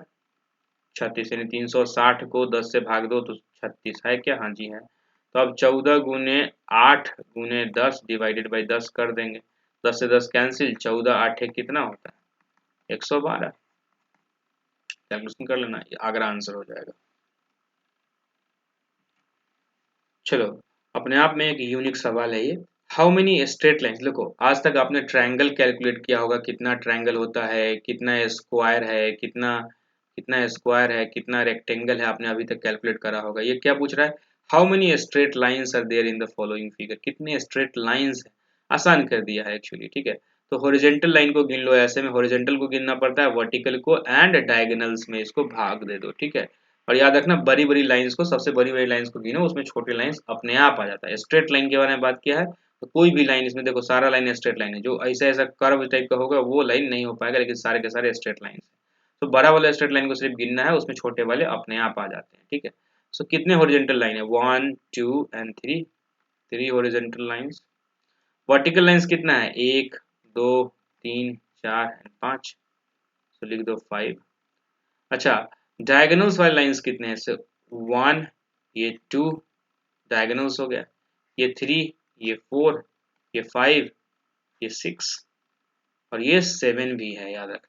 36, यानी 360 को 10 से भाग दो तो 36 है क्या, हाँ जी है। तो अब 14 × 8 × 10 डिवाइडेड बाई 10 कर देंगे, 10 से 10 कैंसिल, 14 8 कितना होता है 112, कैलकुलेशन कर लेना, अगला आंसर हो जाएगा। चलो, अपने आप में एक यूनिक सवाल है ये, हाउ मेनी स्ट्रेट लाइन्स, देखो आज तक आपने ट्रायंगल कैलकुलेट किया होगा, कितना ट्रायंगल होता है, कितना स्क्वायर है, कितना कितना स्क्वायर है, कितना रेक्टेंगल है, आपने अभी तक कैलकुलेट करा होगा। ये क्या पूछ रहा है, how many straight lines are there in the following figure, कितने स्ट्रेट लाइन्स है, आसान कर दिया है एक्चुअली, ठीक है। तो हॉरिजेंटल लाइन को गिन लो, ऐसे में हॉरिजेंटल को गिनना पड़ता है, वर्टिकल को एंड डायगोनल्स में इसको भाग दे दो, ठीक है। और याद रखना, बड़ी बड़ी लाइंस को, सबसे बड़ी बड़ी लाइंस को गिनो, उसमें छोटी लाइंस अपने आप आ जाता है। स्ट्रेट लाइन के बारे में बात किया है, तो कोई भी लाइन, इसमें देखो सारा लाइन स्ट्रेट लाइन है, जो ऐसा ऐसा कर्व टाइप का होगा वो लाइन नहीं हो पाएगा, लेकिन सारे के सारे स्ट्रेट लाइन है। तो बड़ा वाला स्ट्रेट लाइन को सिर्फ गिनना है, उसमें छोटे वाले अपने आप आ जाते हैं, ठीक है। सो कितने हॉरिजेंटल लाइन है, 1 2 and 3, 3 horizontal lines. Vertical lines कितना है, 1 2 3 4 एंड 5, तो लिख दो 5। अच्छा, डायगोनल्स वाले लाइंस कितने हैं, सो 1, ये 2 डायगोनल्स हो गया, ये 3, ये 4, ये 5, ये 6 और ये 7 भी है, याद रखना।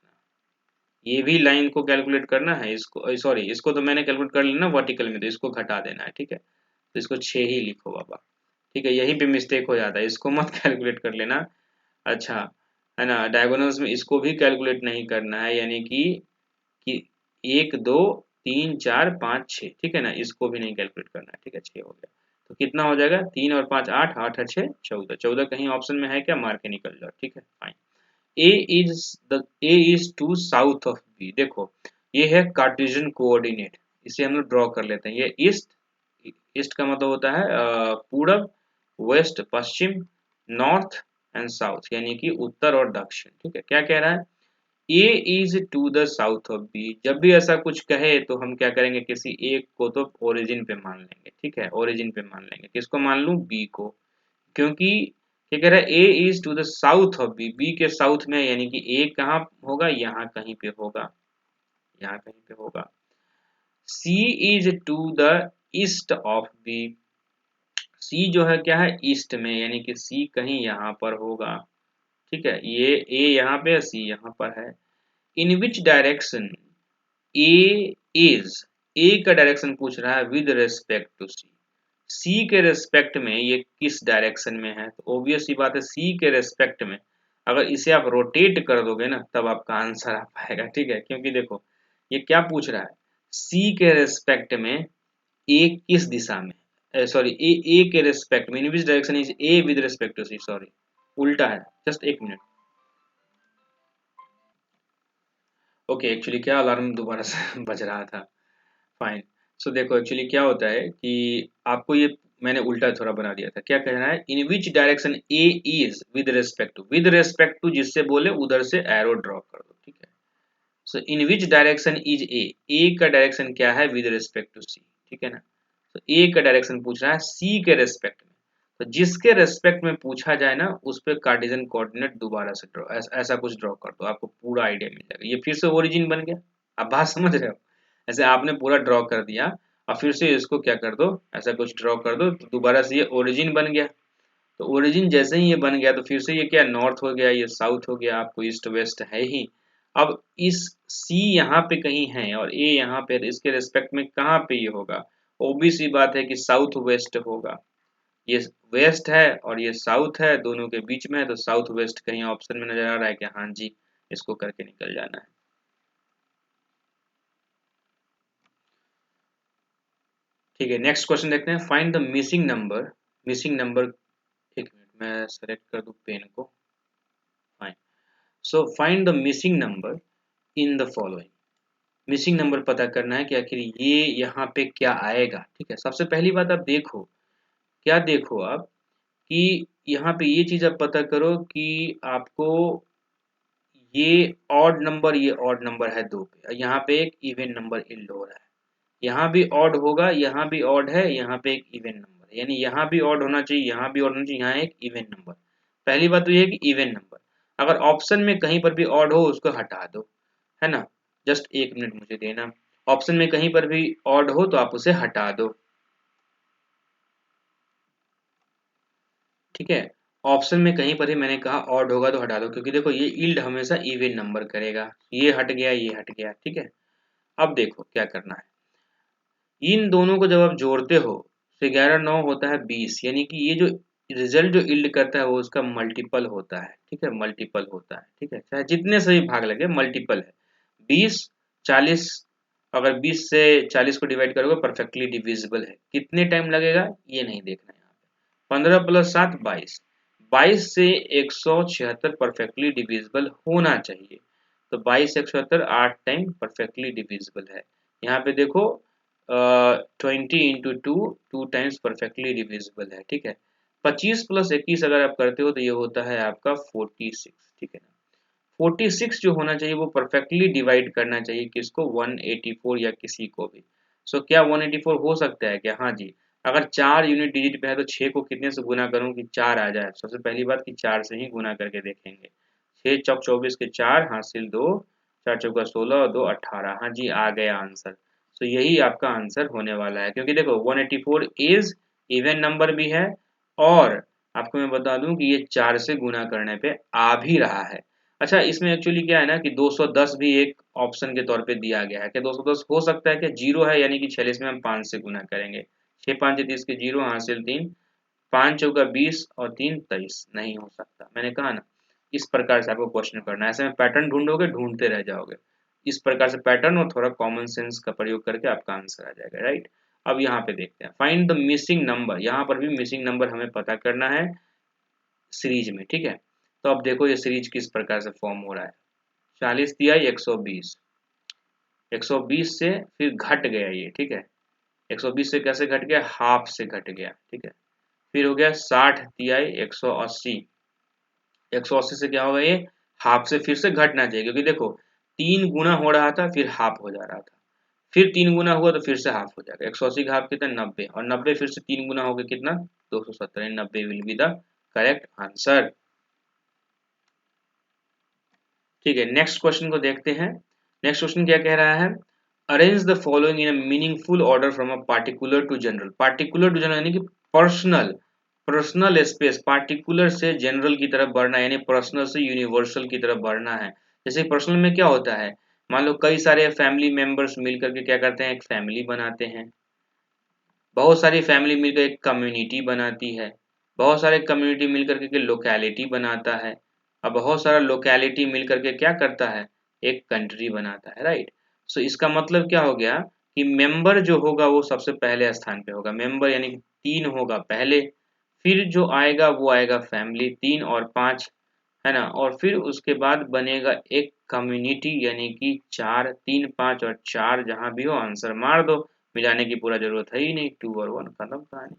ये भी लाइन को कैलकुलेट करना है, इसको सॉरी, इसको तो मैंने कैलकुलेट कर लेना वर्टिकल में, तो इसको घटा देना है, ठीक है। तो इसको 6 ही लिखो बाबा, ठीक है, यहीं पे मिस्टेक हो जाता है, इसको मत कैलकुलेट कर लेना। अच्छा, है ना, डायगोनल्स में इसको भी कैलकुलेट नहीं करना है, यानी कि 1 2 3 4 5 6, ठीक है ना, इसको भी नहीं कैलकुलेट करना है, ठीक है, 6 हो गया। तो कितना हो जाएगा, 3 और 5 8, 8 और 6 14, 14 कहीं ऑप्शन में है क्या, मार के निकल जाओ, ठीक है, fine. A is to south of B, देखो ये है कार्टेशियन कोऑर्डिनेट, इसे हम लोग ड्रॉ कर लेते हैं। ये ईस्ट, ईस्ट का मतलब होता है पूरब, वेस्ट पश्चिम, नॉर्थ एंड साउथ, यानी कि उत्तर और दक्षिण, ठीक है। क्या कह रहा है, A is to the south of B, जब भी ऐसा कुछ कहे तो हम क्या करेंगे, किसी एक को तो ओरिजिन पे मान लेंगे, ठीक है, ओरिजिन पे मान लेंगे, किसको मान लूं, बी को, क्योंकि क्या कह रहा है, A is to the south of B, B के साउथ में, यानी कि ए कहाँ होगा, यहाँ कहीं पे होगा, यहाँ कहीं पे होगा। C is to the east of B, C जो है क्या है, ईस्ट में, यानी कि सी कहीं यहाँ पर होगा, ठीक है, ये ए यहाँ पे है, सी यहाँ पर है। In which direction A is, ए का डायरेक्शन पूछ रहा है विद रेस्पेक्ट टू सी, सी के रेस्पेक्ट में ये किस डायरेक्शन में है, तो ऑब्वियस सी बात है सी के रेस्पेक्ट में, अगर इसे आप रोटेट कर दोगे ना तब आपका आंसर आ पाएगा, ठीक है, क्योंकि देखो ये क्या पूछ रहा है, सी के रेस्पेक्ट में ए किस दिशा में, सॉरी ए के रेस्पेक्ट में, in which direction is A with respect to C, sorry उल्टा है, जस्ट एक मिनट। ओके, एक्चुअली क्या अलार्म दोबारा से बज रहा था, फाइन। सो देखो एक्चुअली क्या होता है कि आपको ये मैंने उल्टा थोड़ा बना दिया था, क्या कहना है, in which direction A is with respect to जिससे बोले उधर से एरो ड्रॉ कर दो, ठीक है। सो इन विच डायरेक्शन इज ए का डायरेक्शन क्या है, विद रेस्पेक्ट टू सी, ठीक है ना। तो ए का डायरेक्शन पूछ रहा है सी के रेस्पेक्ट में, तो जिसके रेस्पेक्ट में पूछा जाए ना उस पर कार्टेशियन कोऑर्डिनेट दोबारा से ड्रॉ, ऐसा कुछ ड्रॉ कर दो, आपको पूरा आइडिया मिल जाएगा, ये फिर से ओरिजिन बन गया। आप बात समझ रहे हो, ऐसे आपने पूरा ड्रॉ कर दिया और फिर से इसको क्या कर दो, ऐसा कुछ ड्रॉ कर दो, तो दोबारा से ये ओरिजिन बन गया। तो ओरिजिन जैसे ही ये बन गया तो फिर से ये क्या, नॉर्थ हो गया, ये साउथ हो गया, आपको ईस्ट वेस्ट है ही। अब इस सी यहाँ पे कहीं है और ए यहाँ पे, तो इसके रिस्पेक्ट में कहाँ पे ये होगा, ओबीसी सी बात है कि साउथ वेस्ट होगा, ये वेस्ट है और ये साउथ है, दोनों के बीच में है, तो साउथ वेस्ट कहीं ऑप्शन में नजर आ रहा है कि हाँ जी, इसको करके निकल जाना है। ठीक है, नेक्स्ट क्वेश्चन देखते हैं, find the missing number, missing number, एक मिनट मैं सेलेक्ट कर दूं पेन को, fine. So find the missing number in the following, missing number पता करना है कि आखिर ये यहाँ पे क्या आएगा, ठीक है। सबसे पहली बात आप देखो, क्या देखो आप, कि यहाँ पे ये चीज आप पता करो कि आपको ये ऑड नंबर, ये ऑड नंबर है दो पे, यहाँ पे एक इवन नंबर इल्ड हो रहा है, यहाँ भी ऑड होगा, यहाँ भी ऑड है, यहाँ पे एक इवन नंबर है, यानी यहाँ भी ऑड होना चाहिए, यहाँ भी ऑड होना चाहिए, यहाँ एक इवन नंबर। पहली बात तो ये है कि इवन नंबर, अगर ऑप्शन में कहीं पर भी ऑड हो उसको हटा दो, है ना, जस्ट एक मिनट मुझे देना, ऑप्शन में कहीं पर भी ऑड हो तो आप उसे हटा दो, ठीक है। ऑप्शन में कहीं पर ही मैंने कहा ऑड होगा तो हटा दो, क्योंकि देखो ये इल्ड हमेशा इवन नंबर करेगा, ये हट गया, ये हट गया, ठीक है। अब देखो क्या करना है, इन दोनों को जब आप जोड़ते हो तो 11 9 होता है 20, यानी कि ये जो रिजल्ट जो इल्ड करता है वो उसका मल्टीपल होता है, ठीक है, मल्टीपल होता है, ठीक है, चाहे जितने से भी भाग लगे मल्टीपल है। 20 40, अगर 20 से 40 को डिवाइड करोगे परफेक्टली डिविजिबल है, कितने टाइम लगेगा ये नहीं देखना है यहाँ पे। 15 + 7 22, 22 से 176 परफेक्टली डिविजिबल होना चाहिए, तो 22 176 8 टाइम परफेक्टली डिविजिबल है। यहाँ पे देखो 20 × 2 2 टाइम्स परफेक्टली डिविजिबल है, ठीक है। 25 + 21 अगर आप करते हो तो ये होता है आपका 46, ठीक है ना। 46 जो होना चाहिए वो परफेक्टली डिवाइड करना चाहिए किसको, 184 या किसी को भी। सो क्या 184 हो सकता है क्या, हाँ जी। अगर 4 यूनिट डिजिट पे है तो 6 को कितने से गुना करूं कि 4 आ जाए, सबसे पहली बात कि 4 से ही गुना करके देखेंगे, 6 चौक 24 के 4 हासिल 2, 4 चौका 16 और 2 18, हाँ जी आ गया आंसर। तो यही आपका आंसर होने वाला है, क्योंकि देखो 184 इज इवन नंबर भी है, और आपको मैं बता दूं कि ये 4 से गुना करने पे आ भी रहा है। अच्छा, इसमें एक्चुअली क्या है ना कि 210 भी एक ऑप्शन के तौर पे दिया गया है, क्या 210 हो सकता है, क्या जीरो है, यानी कि 46 में हम 5 से गुना करेंगे, 6 5 30 के जीरो हासिल 3, 5 चौका 20 और 3 23, नहीं हो सकता, मैंने कहा ना। इस प्रकार से आपको क्वेश्चन करना है, ऐसे में पैटर्न ढूंढोगे, ढूंढते रह जाओगे, इस प्रकार से पैटर्न और थोड़ा कॉमन सेंस का प्रयोग करके आपका आंसर आ जाएगा, राइट। अब यहाँ पे देखते हैं, फाइंड द मिसिंग नंबर, यहाँ पर भी मिसिंग नंबर हमें पता करना है सीरीज में, ठीक है। तो अब देखो ये सीरीज किस प्रकार से फॉर्म हो रहा है, 40 दिया 120, 120 से फिर घट गया ये, ठीक है, 120 से कैसे घट गया, हाफ से घट गया, ठीक है। फिर हो गया 60 दिया 180, 180 से क्या होगा ये, हाफ से फिर से घटना चाहिए, क्योंकि देखो 3 गुना हो रहा था फिर हाफ हो जा रहा था, फिर 3 गुना हुआ तो फिर से हाफ हो जाएगा। 180 का हाफ कितना 90, और 90 फिर से 3 गुना हो गया कितना 270, 90 will be the correct answer. ठीक है, नेक्स्ट क्वेश्चन को देखते हैं। नेक्स्ट क्वेश्चन क्या कह रहा है, arrange the following in a meaningful order from a particular to general. Particular to general यानी कि पर्सनल, पर्सनल स्पेस, पार्टिकुलर से जनरल की तरफ बढ़ना यानी पर्सनल से यूनिवर्सल की तरफ बढ़ना है। जैसे पर्सनल में क्या होता है, मान लो कई सारे फैमिली मेंबर्स मिलकर के क्या करते हैं, एक फैमिली बनाते हैं, बहुत सारी फैमिली मिलकर एक कम्युनिटी बनाती है, बहुत सारे कम्युनिटी मिलकर के लोकेलिटी बनाता है, और बहुत सारा लोकेलिटी मिलकर के क्या करता है, एक कंट्री बनाता है, राइट। सो इसका मतलब क्या हो गया कि मेंबर जो होगा वो सबसे पहले स्थान पे होगा, मेंबर यानी कि 3 होगा पहले, फिर जो आएगा वो आएगा फैमिली 3 और 5, है ना, और फिर उसके बाद बनेगा एक कम्युनिटी यानी कि 4, 3 5 और 4 जहां भी हो आंसर मार दो, मिलाने की पूरा जरूरत है ही नहीं, 2 और 1 खत्म कहानी।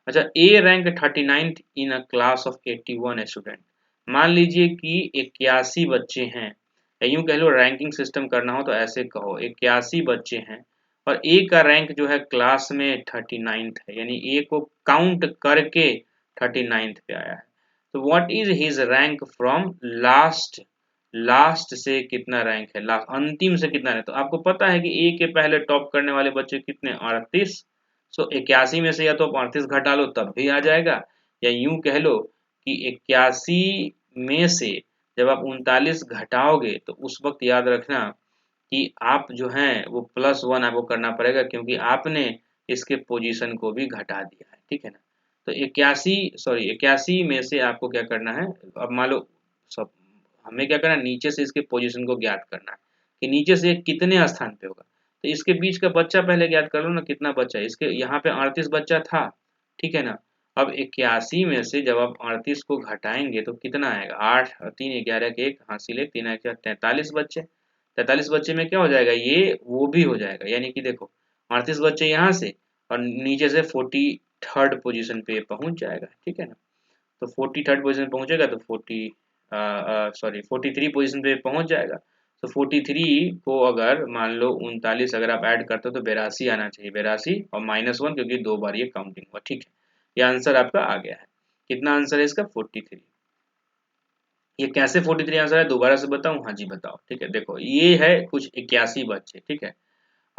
अच्छा, A rank 39th in a class of 81 student. मान लीजिए कि 81 बच्चे हैं, या यूं कह लो रैंकिंग सिस्टम करना हो तो ऐसे कहो 81 बच्चे हैं, और ए का रैंक जो है क्लास में 39th है, यानी ए को काउंट करके 39th पे आया है। तो what is his rank from last, last से कितना रैंक है, लास्ट अंतिम से कितना है, तो आपको पता है कि ए के पहले टॉप करने वाले बच्चे कितने 38, सो 81 में से या तो आप 38 घटा लो तब भी आ जाएगा, या यूं कह लो कि 81 में से जब आप 39 घटाओगे तो उस वक्त याद रखना कि आप जो हैं वो +1 आपको करना पड़ेगा, क्योंकि आपने इसके पोजीशन को भी घटा दिया है, ठीक है ना। तो 81 में से आपको क्या करना है, अब मान लो सब, हमें क्या करना है नीचे से इसके पोजीशन को ज्ञात करना है कि नीचे से कितने स्थान पे होगा, तो इसके बीच का बच्चा पहले ज्ञात कर लो ना, कितना बच्चा है इसके, यहाँ पे 38 बच्चा था, ठीक है ना। अब 81 में से जब आप 38 को घटाएंगे तो कितना आएगा, 8 और 3 11 के 1 हासिल 1 3 1 43 बच्चे, 43 बच्चे में क्या हो जाएगा, ये वो भी हो जाएगा, यानी कि देखो 38 बच्चे यहाँ से और नीचे से 43rd पोजीशन पे पहुंच जाएगा, ठीक है ना। तो 43rd पोजीशन पे पहुंचेगा तो 43 पोजीशन पे पहुंच जाएगा। तो 43 को अगर मान लो 39 अगर आप ऐड करते हो तो 82 आना चाहिए, 82 और -1 क्योंकि 2 बार ये काउंटिंग हुआ, ठीक है। ये आंसर आपका आ गया है। कितना आंसर है इसका 43। ये कैसे 43 आंसर है दोबारा से बताऊं, हाँ जी बताओ, ठीक है। देखो ये है कुछ 81 बच्चे, ठीक है।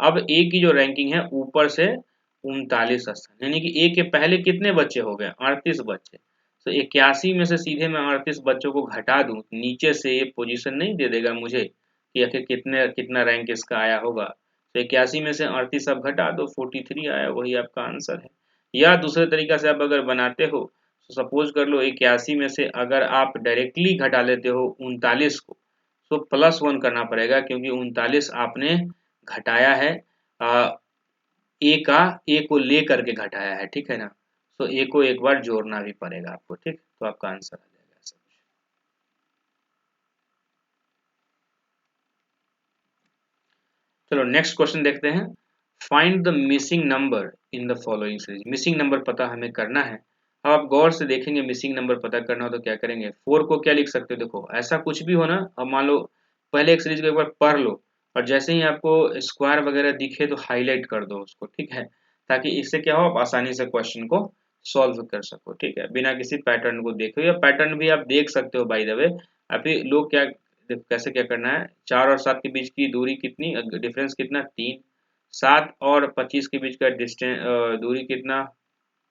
अब ए की जो रैंकिंग है ऊपर से 39 स्थान, यानी कि ए के पहले कितने बच्चे हो गए 38 बच्चे, तो 81 में से सीधे मैं 38 बच्चों को घटा दूं, नीचे से ये पोजीशन नहीं दे देगा मुझे कि आखिर कितने कितना रैंक इसका आया होगा, तो 81 में से 38 आप घटा दो 43 आया, वही आपका आंसर है। या दूसरे तरीका से आप अगर बनाते हो तो सपोज कर लो 81 में से अगर आप डायरेक्टली घटा लेते हो 39 को, तो +1 करना पड़ेगा, क्योंकि 39 आपने घटाया है आ, ए को ले करके घटाया है, ठीक है ना। तो ए को एक बार जोड़ना भी पड़ेगा आपको, ठीक, तो आपका आंसर आ जाएगा ऐसा कुछ। चलो नेक्स्ट क्वेश्चन देखते हैं। Find the missing number in the following series. Missing number पता हमें करना है। अब आप गौर से देखेंगे मिसिंग नंबर पता करना हो तो क्या करेंगे, 4 को क्या लिख सकते हो, देखो ऐसा कुछ भी हो ना, अब मान लो पहले एक सीरीज को एक बार पढ़ लो, और जैसे ही आपको स्क्वायर वगैरह दिखे तो हाईलाइट कर दो उसको, ठीक है, ताकि इससे क्या हो आप आसानी से क्वेश्चन को सॉल्व कर सको, ठीक है, बिना किसी पैटर्न को देखे, या पैटर्न भी आप देख सकते हो बाय द वे। अभी लोग क्या, देखो कैसे क्या करना है, 4 और 7 के बीच की दूरी कितनी, डिफरेंस कितना 3, 7 और 25 के बीच का डिस्टेंस दूरी कितना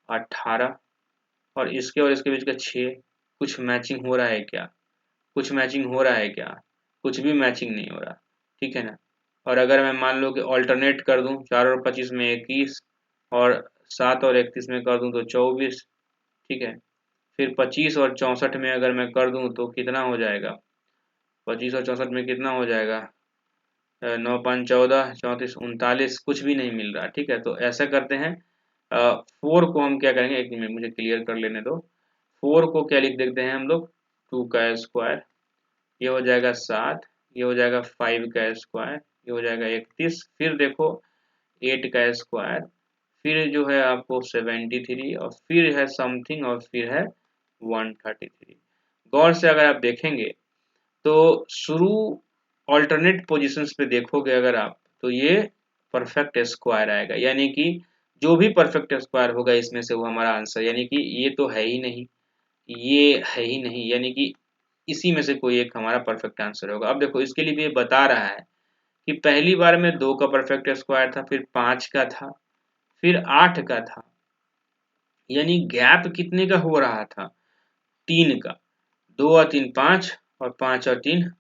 18, और इसके बीच का 6, कुछ मैचिंग हो रहा है क्या, कुछ मैचिंग हो रहा है क्या, कुछ भी मैचिंग नहीं हो रहा, ठीक है ना। और अगर मैं मान लो कि ऑल्टरनेट कर दूं 4 और 25 में 21 और 7 और 31 में कर दूं तो 24, ठीक है। फिर 25 और 64 में अगर मैं कर दूं तो कितना हो जाएगा, 25 और 64 में कितना हो जाएगा, 9 5 14 34 39, कुछ भी नहीं मिल रहा, ठीक है। तो ऐसा करते हैं 4 को हम क्या करेंगे, एक मिनट मुझे क्लियर कर लेने दो, 4 को क्या लिख देते हैं हम लोग, 2 का स्क्वायर, ये हो जाएगा 7, ये हो जाएगा 5 का स्क्वायर, ये हो जाएगा 31, फिर देखो 8 का स्क्वायर, फिर जो है आपको 73 और फिर है समथिंग और फिर है 133। गौर से अगर आप देखेंगे तो शुरू ऑल्टरनेट पोजीशंस पे देखोगे अगर आप, तो ये परफेक्ट स्क्वायर आएगा, यानी कि जो भी परफेक्ट स्क्वायर होगा इसमें से वो हमारा आंसर, यानी कि ये तो है ही नहीं, ये है ही नहीं, यानी कि इसी में से कोई एक हमारा परफेक्ट आंसर होगा। अब देखो इसके लिए भी ये बता रहा है कि पहली बार में 2 का परफेक्ट स्क्वायर था, फिर 5 का था, फिर 8 का था, यानी गैप कितने का हो रहा था, 3 का। 2 और 3 5 और 5 और 3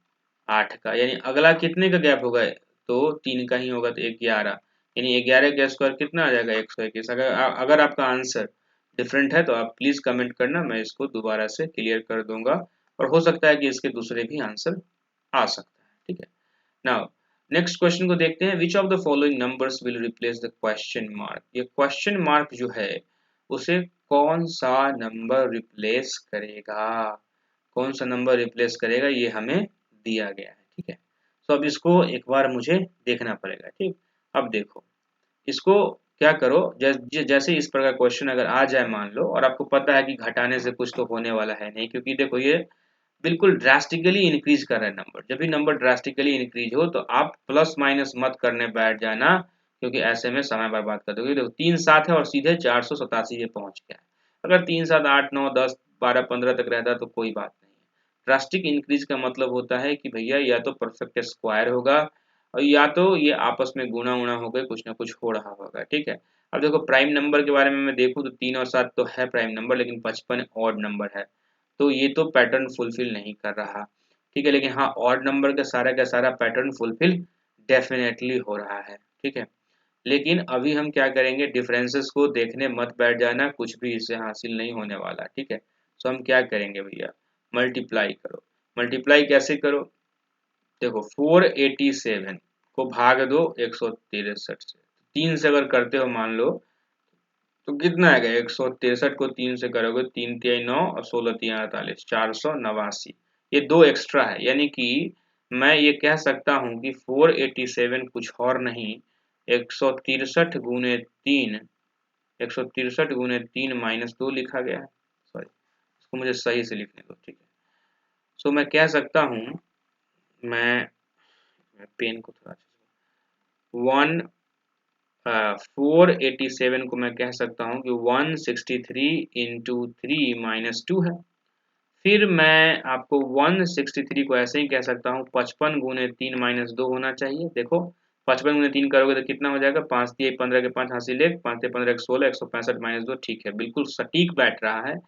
8 का, यानी अगला कितने का गैप होगा, तो 3 का ही होगा, तो 11, यानी 11 का स्क्वायर कितना आ जाएगा 121। अगर आपका आंसर डिफरेंट है तो आप प्लीज कमेंट करना, मैं इसको दोबारा से क्लियर कर दूंगा, और हो सकता है कि इसके दूसरे भी आंसर आ सकता है, ठीक है। नाउ नेक्स्ट क्वेश्चन को देखते हैं, विच of the following numbers will replace the question mark. ये क्वेश्चन मार्क जो है उसे कौन सा नंबर रिप्लेस करेगा, कौन सा नंबर रिप्लेस करेगा, ये हमें दिया गया है, ठीक है। तो अब इसको एक बार मुझे देखना पड़ेगा, ठीक। अब देखो इसको क्या करो, जैसे इस प्रकार क्वेश्चन अगर आ जाए मान लो, और आपको पता है कि घटाने से कुछ तो होने वाला है नहीं, क्योंकि देखो ये बिल्कुल ड्रास्टिकली इंक्रीज कर रहा है नंबर। जब भी नंबर ड्रास्टिकली इंक्रीज हो तो आप प्लस माइनस मत करने बैठ जाना, क्योंकि ऐसे में समय बर्बाद कर दोगे। देखो 3 7 है और सीधे 487 पे पहुंच गया है। अगर 3 7 8 9 10 12 15 तक रहता तो कोई बात नहीं है। ड्रास्टिक इंक्रीज का मतलब होता है कि भैया या तो परफेक्ट स्क्वायर होगा, और या तो ये आपस में गुणा उना होकर कुछ ना कुछ हो रहा होगा, ठीक है। अब देखो प्राइम नंबर के बारे में मैं देखूं तो 3 और 7 तो है प्राइम नंबर, लेकिन 55 ऑड नंबर है, तो ये तो पैटर्न फुलफिल नहीं कर रहा, ठीक है। लेकिन हाँ ऑड नंबर का सारा पैटर्न फुलफिल डेफिनेटली हो रहा है, ठीक है। लेकिन अभी हम क्या करेंगे, डिफरेंसेस को देखने मत बैठ जाना, कुछ भी इससे हासिल नहीं होने वाला, ठीक है। तो हम क्या करेंगे भैया, मल्टीप्लाई करो। मल्टीप्लाई कैसे करो, देखो 487 को भाग दो 163 से, 3 से अगर करते हो मान लो तो कितना आएगा, 163 को 3 से करोगे, 3 तिहाई 9 और 16 तिहाई 48, 489। ये दो एक्स्ट्रा है, यानी कि मैं ये कह सकता हूँ कि 487 कुछ और नहीं, 163 गुने 3, 163 गुने 3 माइनस 2 लिखा गया है, सॉरी इसको मुझे सही से लिखने दो, ठीक है। सो मैं कह सकता हूँ, मैं पेन को थोड़ा 487 को मैं कह सकता हूँ कि 163 इंटू 3 - 2 है। फिर मैं आपको 163 को ऐसे ही कह सकता हूँ 55 गुने 3 - 2 होना चाहिए। देखो 55 गुने 3 करोगे तो कितना हो जाएगा, 5 तिहाई 15 के 5 हासिल 1, 5 तिहाई 15 के 16, 165 - 2, ठीक है, बिल्कुल सटीक बैठ रहा है।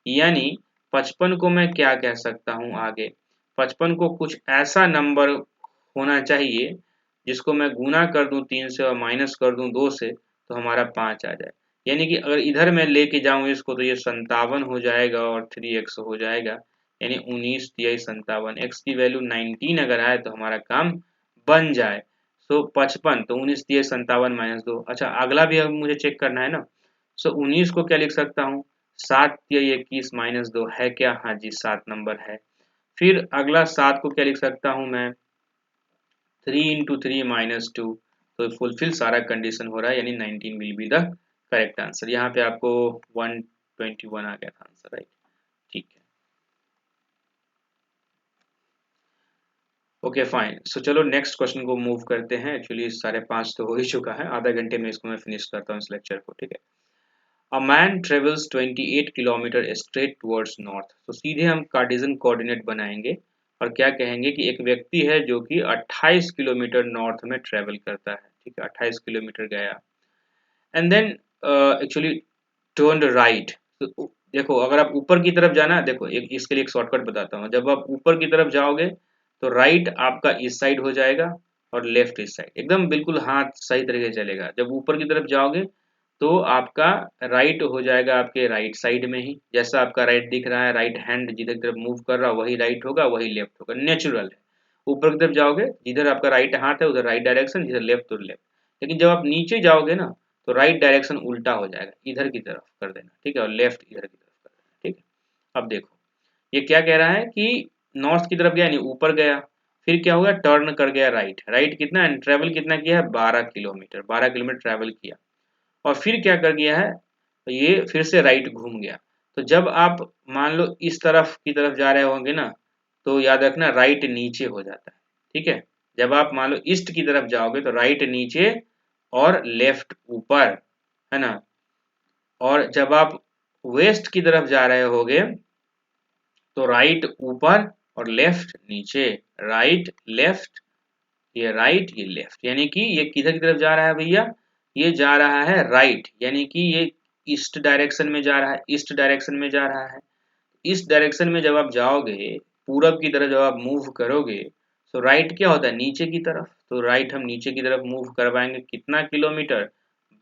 यानी 55 को मैं क्या कह सकता हूँ आगे, 55 को कुछ ऐसा नंबर होना चाहिए जिसको मैं गुना कर दूं 3 से और माइनस कर दूं 2 से, तो हमारा 5 आ जाए। यानी कि अगर इधर मैं लेके जाऊं इसको तो ये 57 हो जाएगा और 3x हो जाएगा, यानी 19 तिहाई 57, x की वैल्यू 19 अगर आए तो हमारा काम बन जाए। सो 55 तो 19 तिहाई 57 -2। अच्छा अगला भी अब मुझे चेक करना है ना, सो 19 को क्या लिख सकता हूँ, 7 तिहाई 21 -2 है क्या, हाँ जी 7 नंबर है। फिर अगला 7 को क्या लिख सकता हूँ मैं, 3 इंटू 3 - 2, तो फुलफिल सारा कंडीशन हो रहा है, यानी 19 will be the correct answer. यहाँ पे आपको 121 आ गया था आंसर, राइट, ठीक है। ओके फाइन, सो चलो नेक्स्ट क्वेश्चन को मूव करते हैं। एक्चुअली 5:30 तो हो ही चुका है, आधा घंटे में इसको मैं फिनिश करता हूँ इस लेक्चर को, ठीक है। A man travels 28 kilometre straight towards north, तो सीधे हम कार्टेशियन कोऑर्डिनेट बनाएंगे और क्या कहेंगे कि एक व्यक्ति है जो कि 28 किलोमीटर नॉर्थ में ट्रेवल करता है, ठीक है, 28 किलोमीटर गया, and then actually turn right. तो देखो अगर आप ऊपर की तरफ जाना, देखो एक इसके लिए एक शॉर्टकट बताता हूँ, जब आप ऊपर की तरफ जाओगे तो राइट आपका इस साइड हो जाएगा और लेफ्ट इस साइड, एकदम बिल्कुल हाथ सही तरीके से चलेगा। जब ऊपर की तरफ जाओगे तो आपका राइट हो जाएगा आपके राइट साइड में ही, जैसा आपका राइट दिख रहा है, राइट हैंड जिधर की तरफ मूव कर रहा है वही राइट होगा, वही लेफ्ट होगा, नेचुरल है। ऊपर की तरफ जाओगे जिधर आपका राइट हाथ है उधर राइट डायरेक्शन, जिधर लेफ्ट उधर लेफ्ट। लेकिन जब आप नीचे जाओगे ना तो राइट डायरेक्शन उल्टा हो जाएगा, इधर की तरफ कर देना, ठीक है, और लेफ्ट इधर की तरफ कर देना, ठीक है। अब देखो ये क्या कह रहा है कि नॉर्थ की तरफ गया यानी ऊपर गया, फिर क्या हुआ, टर्न कर गया राइट, राइट कितना ट्रेवल कितना किया है, 12 किलोमीटर, 12 किलोमीटर ट्रेवल किया, और फिर क्या कर गया है, तो ये फिर से राइट घूम गया। तो जब आप मान लो इस तरफ की तरफ जा रहे होंगे ना, तो याद रखना राइट नीचे हो जाता है, ठीक है। जब आप मान लो ईस्ट की तरफ जाओगे तो राइट नीचे और लेफ्ट ऊपर, है ना। और जब आप वेस्ट की तरफ जा रहे होगे तो राइट ऊपर और लेफ्ट नीचे, राइट लेफ्ट, ये राइट ये लेफ्ट, यानी कि ये किधर की तरफ जा रहा है भैया, ये जा रहा है राइट, यानी कि ये ईस्ट डायरेक्शन में जा रहा है, ईस्ट डायरेक्शन में जा रहा है। इस डायरेक्शन में जब आप जाओगे, पूरब की तरफ जब आप मूव करोगे, तो राइट क्या होता है, नीचे की तरफ, तो राइट हम नीचे की तरफ मूव करवाएंगे, कितना किलोमीटर,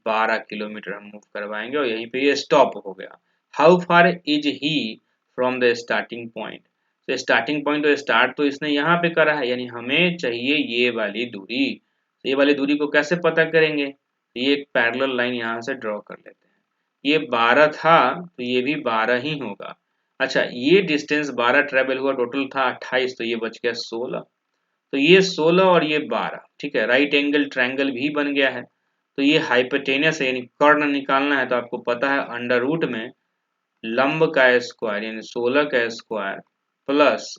12 किलोमीटर हम मूव करवाएंगे और यहीं पे ये स्टॉप हो गया। How far is he from the starting point, तो स्टार्टिंग पॉइंट तो स्टार्ट तो इसने यहाँ पे करा है, यानी हमें चाहिए ये वाली दूरी। तो ये वाली दूरी को कैसे पता करेंगे, ये एक पैरेलल लाइन यहाँ से ड्रॉ कर लेते हैं। ये 12 था तो ये भी 12 ही होगा। अच्छा, ये डिस्टेंस 12 ट्रेवल हुआ, टोटल था 28, तो ये बच गया 16। तो ये 16 और ये 12, ठीक है, राइट एंगल ट्रायंगल भी बन गया है। तो ये हाइपोटेनस है, यानी कर्ण निकालना है तो आपको पता है अंडर रूट में लंब का स्क्वायर यानी 16 का स्क्वायर प्लस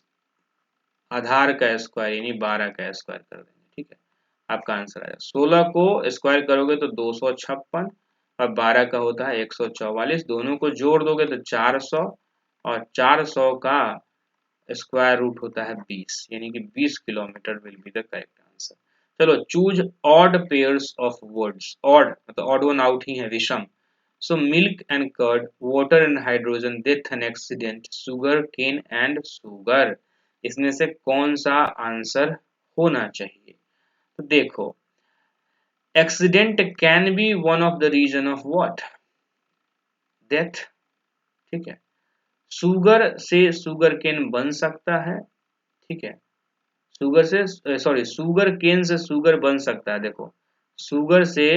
आधार का स्क्वायर यानी 12 का स्क्वायर कर देंगे, ठीक है। आपका आंसर आएगा 16 को स्क्वायर करोगे तो 256 और 12 का होता है 144, दोनों को जोड़ दोगे तो 400 और 400 का स्क्वायर रूट होता है 20, यानी कि 20 kilometre will be the correct answer. चलो, choose odd pairs of words, odd मतलब ऑड वन आउट ही है, विषम। So milk and curd, water and hydrogen, death and accident, sugar cane and sugar, इसमें से कौन सा आंसर होना चाहिए। तो देखो, accident can be one of the reason of what, death, ठीक है। शुगर से शुगर केन बन सकता है, ठीक है। शुगर से सॉरी शुगर केन से शुगर बन सकता है, देखो शुगर से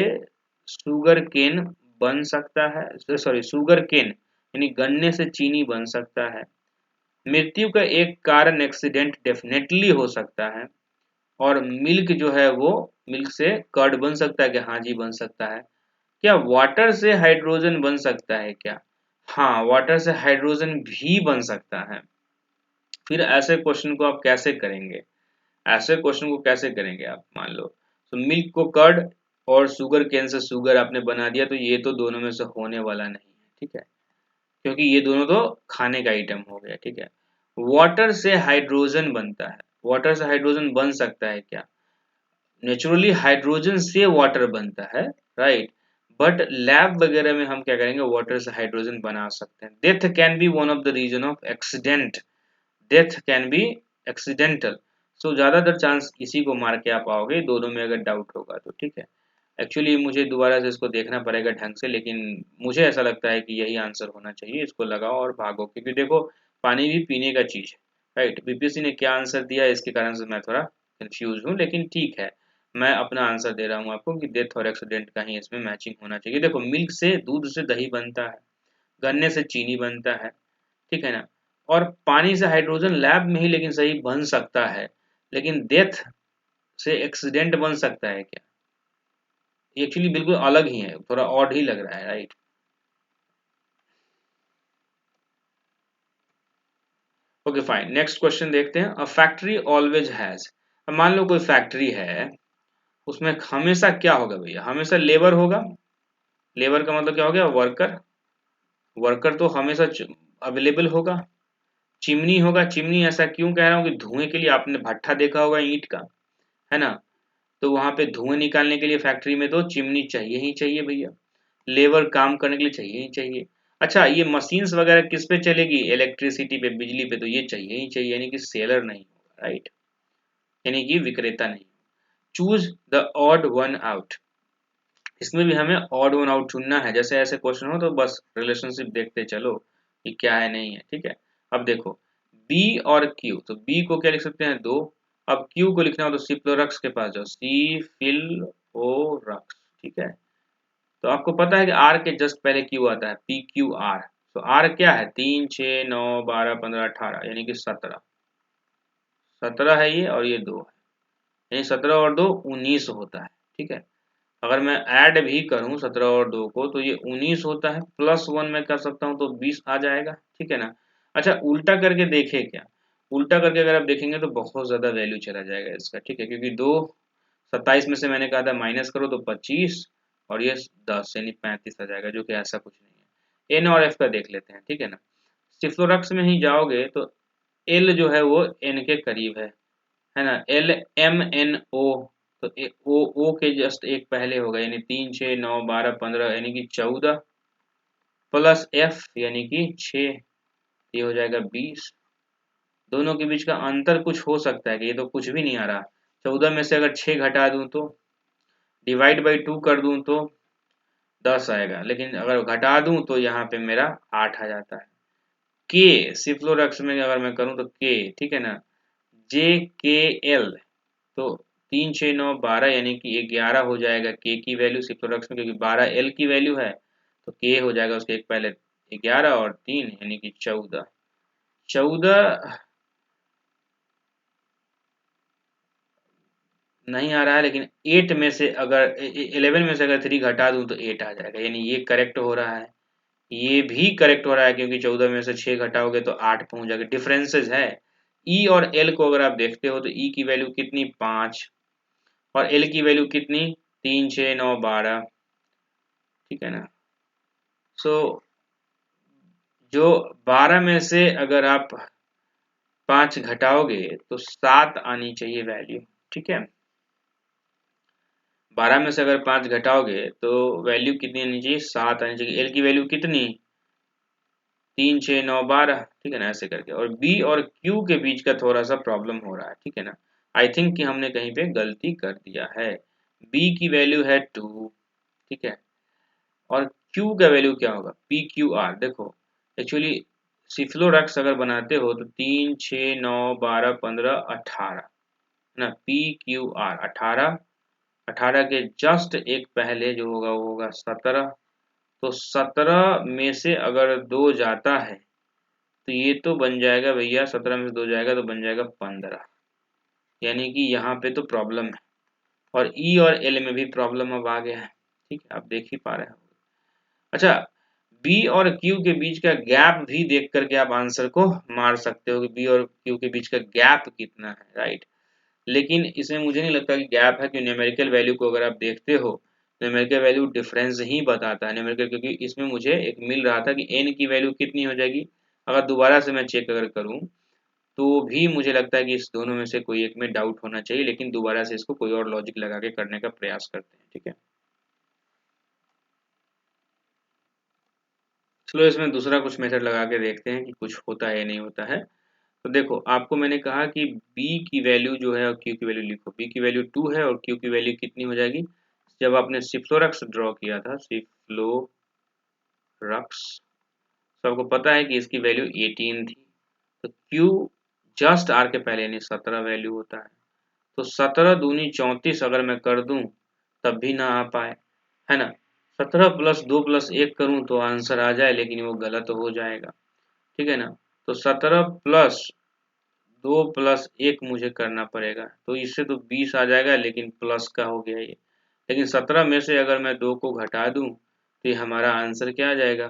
शुगर केन बन सकता है, सॉरी शुगर केन यानी गन्ने से चीनी बन सकता है। मृत्यु का एक कारण एक्सीडेंट डेफिनेटली हो सकता है। और मिल्क जो है वो, मिल्क से कर्ड बन सकता है क्या, हाँ जी बन सकता है। क्या वाटर से हाइड्रोजन बन सकता है क्या, हाँ वाटर से हाइड्रोजन भी बन सकता है। फिर ऐसे क्वेश्चन को आप कैसे करेंगे, ऐसे क्वेश्चन को कैसे करेंगे आप, मान लो तो मिल्क को कर्ड और शुगर केन से शुगर आपने बना दिया, तो ये तो दोनों में से होने वाला नहीं है, ठीक है, क्योंकि ये दोनों तो खाने का आइटम हो गया, ठीक है। वाटर से हाइड्रोजन बनता है, वाटर से हाइड्रोजन बन सकता है क्या, नेचुरली हाइड्रोजन से वाटर बनता है, राइट। बट लैब वगैरह में हम क्या करेंगे, वाटर से हाइड्रोजन बना सकते हैं। Death can be one of the reason of accident, death can be accidental. So ज्यादातर चांस इसी को मार के आप आओगे, दोनों में अगर डाउट होगा तो, ठीक है। एक्चुअली मुझे दोबारा से इसको देखना पड़ेगा ढंग से, लेकिन मुझे ऐसा लगता है कि यही आंसर होना चाहिए, इसको लगाओ और भागो, क्योंकि देखो पानी भी पीने का चीज है, राइट। बीपीएससी ने क्या आंसर दिया इसके कारण से मैं थोड़ा कंफ्यूज हूँ, लेकिन ठीक है, मैं अपना आंसर दे रहा हूँ आपको कि डेथ और एक्सीडेंट का ही इसमें मैचिंग होना चाहिए। देखो मिल्क से, दूध से दही बनता है, गन्ने से चीनी बनता है, ठीक है ना। और पानी से हाइड्रोजन लैब में ही लेकिन सही बन सकता है, लेकिन डेथ से एक्सीडेंट बन सकता है क्या, ये एक्चुअली बिल्कुल अलग ही है, थोड़ा ऑड ही लग रहा है, right. Okay fine, next question देखते हैं। अ फैक्ट्री ऑलवेज हैज, मान लो कोई फैक्ट्री है, उसमें हमेशा क्या होगा भैया, हमेशा लेबर होगा। लेबर का मतलब क्या हो गया, वर्कर, वर्कर तो हमेशा अवेलेबल होगा। चिमनी होगा, चिमनी ऐसा क्यों कह रहा हूँ कि धुएं के लिए, आपने भट्ठा देखा होगा ईंट का, है ना, तो वहां पे धुएं निकालने के लिए फैक्ट्री में तो चिमनी चाहिए ही चाहिए भैया। लेबर काम करने के लिए चाहिए ही चाहिए। अच्छा, ये मशीन्स वगैरह किस पे चलेगी, इलेक्ट्रिसिटी पे, बिजली पे, तो ये चाहिए ही चाहिए, यानी कि सेलर नहीं होगा, राइट, यानी कि विक्रेता नहीं। Choose the odd one out, इसमें भी हमें ऑड वन आउट चुनना है। जैसे ऐसे क्वेश्चन हो तो बस रिलेशनशिप देखते चलो कि क्या है नहीं है, ठीक है। अब देखो बी और क्यू, तो बी को क्या लिख सकते हैं, दो। अब क्यू को लिखना हो तो सिप्लोरक्स के पास जाओ, सी फिल ओ रक्स, ठीक है। तो आपको पता है कि आर के जस्ट पहले क्यू आता है, पी क्यू आर। तो आर क्या है, 3 6 9 12 15 18, यानी कि 17, 17 है ये, और ये 2 है, यानी 17 और 2 19 होता है, ठीक है। अगर मैं ऐड भी करूं 17 और 2 को तो ये 19 होता है, प्लस 1 मैं कर सकता हूं तो 20 आ जाएगा, ठीक है ना। अच्छा, उल्टा करके देखे क्या, उल्टा करके अगर आप देखेंगे तो बहुत ज़्यादा वैल्यू चला जाएगा इसका, ठीक है, क्योंकि 27 में से मैंने कहा था माइनस करो तो 25 और ये 10 यानी 35 आ जाएगा, जो कि ऐसा कुछ नहीं है। एन और एफ का देख लेते हैं, ठीक है ना। सिफ्लोरक्स में ही जाओगे तो एल जो है वो एन के करीब है ना। एल एम एन ओ, तो ओ के जस्ट एक पहले होगा, यानी 3 6 9 12 15 यानी कि 14 प्लस एफ यानी कि 6, ये हो जाएगा 20। दोनों के बीच का अंतर कुछ हो सकता है कि ये तो कुछ भी नहीं आ रहा। 14 में से अगर 6 घटा दूं तो डिवाइड बाई 2 कर दूं तो 10 आएगा, लेकिन अगर घटा दूं तो यहाँ पे मेरा 8 आ जाता है। के सिफ्लोरक्स में अगर मैं करूं तो के, ठीक है ना, जे के एल, तो 3 6 9 12 यानी कि 11 हो जाएगा के की वैल्यू सिफ्लोरक्स में, क्योंकि 12 एल की वैल्यू है, तो के हो जाएगा उसके एक पहले 11 और 3 यानी कि 14। 14 नहीं आ रहा है, लेकिन 8 में से अगर 11 में से अगर 3 घटा दूं तो 8 आ जाएगा, यानी ये करेक्ट हो रहा है, ये भी करेक्ट हो रहा है, क्योंकि 14 में से 6 घटाओगे तो 8 पहुंच जाएगा। डिफरेंसेस है। ई और एल को अगर आप देखते हो तो ई की वैल्यू कितनी 5 और एल की वैल्यू कितनी 3 6 9 12, ठीक है ना। सो जो 12 में से अगर आप 5 घटाओगे तो 7 आनी चाहिए वैल्यू, ठीक है। 12 में से अगर 5 घटाओगे तो वैल्यू कितनी आनी चाहिए 7 आनी चाहिए। एल की वैल्यू कितनी 3 6 9 12, ठीक है ना, ऐसे करके। और बी और क्यू के बीच का थोड़ा सा प्रॉब्लम हो रहा है, ठीक है ना। आई थिंक कि हमने कहीं पे गलती कर दिया है। बी की वैल्यू है 2, ठीक है, और क्यू का वैल्यू क्या होगा पी क्यू आर। देखो एक्चुअली सिफ्लोरक्स अगर बनाते हो तो 3 6 9 12 15 18 है ना, पी क्यू आर 18, 18 के जस्ट एक पहले जो होगा वो होगा 17। तो 17 में से अगर 2 जाता है तो ये तो बन जाएगा भैया, 17 में से 2 जाएगा तो बन जाएगा 15, यानी कि यहाँ पे तो प्रॉब्लम है। और ई और एल में भी प्रॉब्लम अब आ गया है, ठीक है, आप देख ही पा रहे हैं। अच्छा, बी और क्यू के बीच का गैप भी देख करके आप आंसर को मार सकते हो कि बी और क्यू के बीच का गैप कितना है, राइट। लेकिन इसमें मुझे नहीं लगता कि गैप है, कि न्यूमेरिकल वैल्यू को अगर आप देखते हो, न्यूमेरिकल वैल्यू डिफरेंस ही बताता है न्यूमेरिकल, क्योंकि इसमें मुझे एक मिल रहा था कि एन की वैल्यू कितनी हो जाएगी। अगर दोबारा से मैं चेक अगर करूं तो भी मुझे लगता है कि इस दोनों में से कोई एक में डाउट होना चाहिए, लेकिन दोबारा से इसको कोई और लॉजिक लगा के करने का प्रयास करते हैं, ठीक है। चलो इसमें दूसरा कुछ मेथड लगा के देखते हैं कि कुछ होता है या नहीं होता है। तो देखो आपको मैंने कहा कि b की वैल्यू जो है और q की वैल्यू लिखो। b की वैल्यू 2 है और q की वैल्यू कितनी हो जाएगी। जब आपने सिफ्लोरक्स ड्रॉ किया था, सिफ्लोरक्स, तो आपको पता है कि इसकी वैल्यू 18 थी, तो q जस्ट r के पहले यानी 17 वैल्यू होता है। तो 17 दूनी 34 अगर मैं कर दूं तब भी ना आ पाए, है ना। 17 प्लस 2 प्लस 1 करूं तो आंसर आ जाए, लेकिन वो गलत हो जाएगा, ठीक है ना। तो 17 प्लस 2 प्लस 1 मुझे करना पड़ेगा, तो इससे तो 20 आ जाएगा, लेकिन प्लस का हो गया ये। लेकिन 17 में से अगर मैं 2 को घटा दूं तो ये हमारा आंसर क्या आ जाएगा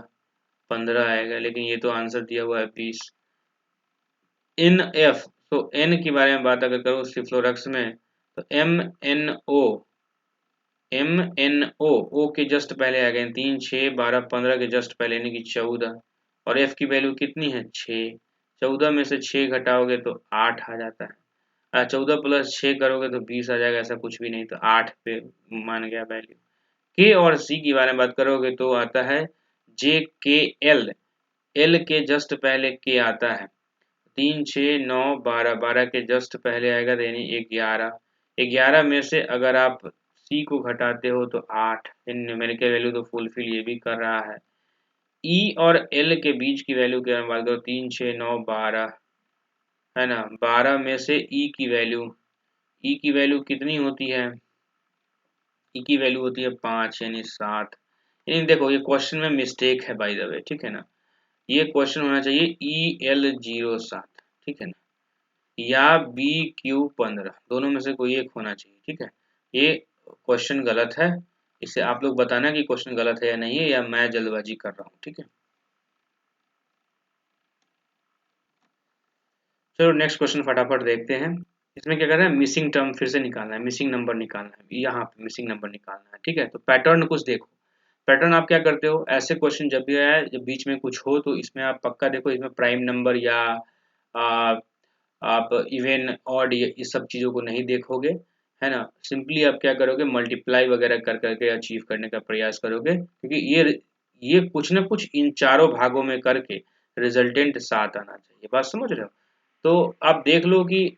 15 आएगा, लेकिन ये तो आंसर दिया हुआ है 20। इन एफ, तो एन के बारे में बात अगर करूँ सिफ्लोरक्स में, तो एम एन ओ के जस्ट पहले आ गए 3 6 12 15 के जस्ट पहले यानी कि 14, और एफ की वैल्यू कितनी है 6। 14 में से 6 घटाओगे तो 8 आ जाता है। 14 प्लस 6 करोगे तो 20 आ जाएगा, ऐसा कुछ भी नहीं, तो 8 पे मान गया वैल्यू। के और सी की बारे में बात करोगे तो आता है जे के एल, एल के जस्ट पहले के आता है। 3 6 9 12, 12 के जस्ट पहले आएगा तो यानी 11। 11 में से अगर आप सी को घटाते हो तो 8, इन न्यूमेरिकल वैल्यू तो फुलफिल ये भी कर रहा है। ई और एल के बीच की वैल्यू की बात करो 3 6 9 12, है ना। 12 में से ई की वैल्यू कितनी होती है, ई की वैल्यू होती है 5 यानी 7। यानी देखो ये क्वेश्चन में मिस्टेक है बाय द वे, ठीक है ना। ये क्वेश्चन होना चाहिए EL07, ठीक है ना, या BQ15, दोनों में से कोई एक होना चाहिए, ठीक है। ये क्वेश्चन गलत है, इसे आप लोग बताना कि क्वेश्चन गलत है या नहीं है, या मैं जल्दबाजी कर रहा हूँ, ठीक है। चलो नेक्स्ट क्वेश्चन फटाफट देखते हैं। इसमें क्या कर रहे हैं, मिसिंग टर्म फिर से निकालना है, मिसिंग नंबर निकालना है, यहाँ पे मिसिंग नंबर निकालना है। ठीक है, तो पैटर्न कुछ देखो। पैटर्न आप क्या करते हो, ऐसे क्वेश्चन जब भी आए, जब बीच में कुछ हो तो इसमें आप पक्का देखो, इसमें प्राइम नंबर या आ, आप इवन ऑड इस सब चीज़ों को नहीं देखोगे, है ना। सिंपली आप क्या करोगे, मल्टीप्लाई वगैरह कर करके अचीव करने का प्रयास करोगे, क्योंकि ये कुछ ना कुछ इन चारों भागों में करके रिजल्टेंट 7 आना चाहिए। बात समझ रहे हो। तो आप देख लो कि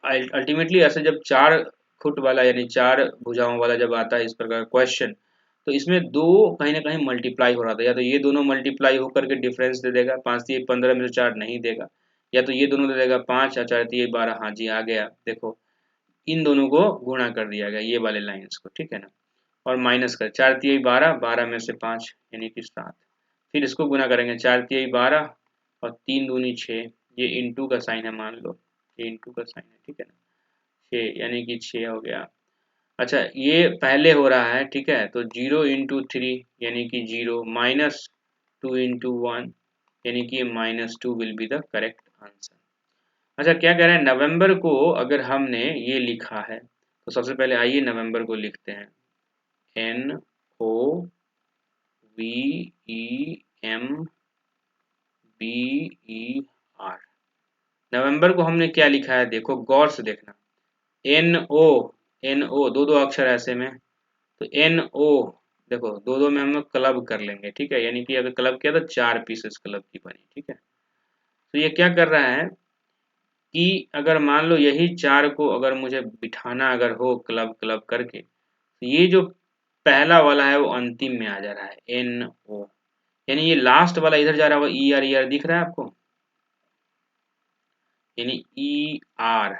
अल्टीमेटली ऐसे जब 4 फुट वाला यानी 4 भुजाओं वाला जब आता है इस प्रकार क्वेश्चन, तो इसमें दो कहीं ना कहीं मल्टीप्लाई हो रहा था, या तो ये दोनों मल्टीप्लाई होकर के डिफरेंस दे देगा, 5×3 = 15 में से 4 नहीं देगा, या तो ये दोनों दे देगा 5 और 4×3 = 12। हाँ जी आ गया, देखो इन दोनों को गुणा कर दिया गया, ये वाले लाइंस को, ठीक है ना। और माइनस कर 4×3 = 12, 12 में से 5 यानी कि 7। फिर इसको गुना करेंगे 4×3 = 12 और 3×2 = 6, ये इंटू का साइन है, मान लो ये इंटू का साइन है, ठीक है ना। 6 यानी कि 6 हो गया। अच्छा ये पहले हो रहा है, ठीक है, तो 0×3 यानी कि 0, -2×1 यानी कि -2 will be the correct answer. अच्छा क्या कह रहे हैं, नवंबर को अगर हमने ये लिखा है तो सबसे पहले आइए नवंबर को लिखते हैं, NOVEMBER। नवंबर को हमने क्या लिखा है, देखो गौर से देखना, NO दो दो अक्षर ऐसे में, तो NO देखो दो दो में हम लोग क्लब कर लेंगे, ठीक है, यानी कि अगर क्लब किया तो 4 पीसेस क्लब की बनी, ठीक है। तो ये क्या कर रहा है कि अगर मान लो यही 4 को अगर मुझे बिठाना अगर हो क्लब क्लब करके, तो ये जो पहला वाला है वो अंतिम में आ जा रहा है NO, यानी ये लास्ट वाला इधर जा रहा है, वो ER दिख रहा है आपको, यानी ER।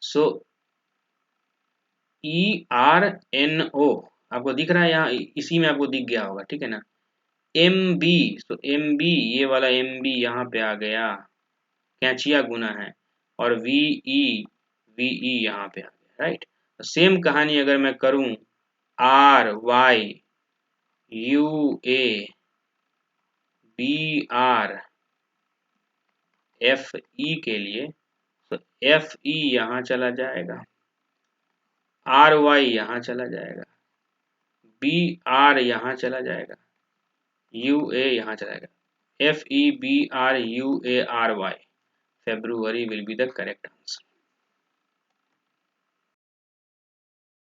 सो ERNO आपको दिख रहा है यहाँ, इसी में आपको दिख गया होगा, ठीक है ना। MB, तो MB ये वाला MB यहाँ पे आ गया, कैंचिया गुना है, और VE यहाँ पे आ गया, राइट। सेम कहानी अगर मैं करूं RYUABRFE के लिए, तो FE यहाँ चला जाएगा, RY यहाँ चला जाएगा, BR यहाँ चला जाएगा, UA यहाँ चला जाएगा, FEBRUARY, February will be the correct answer।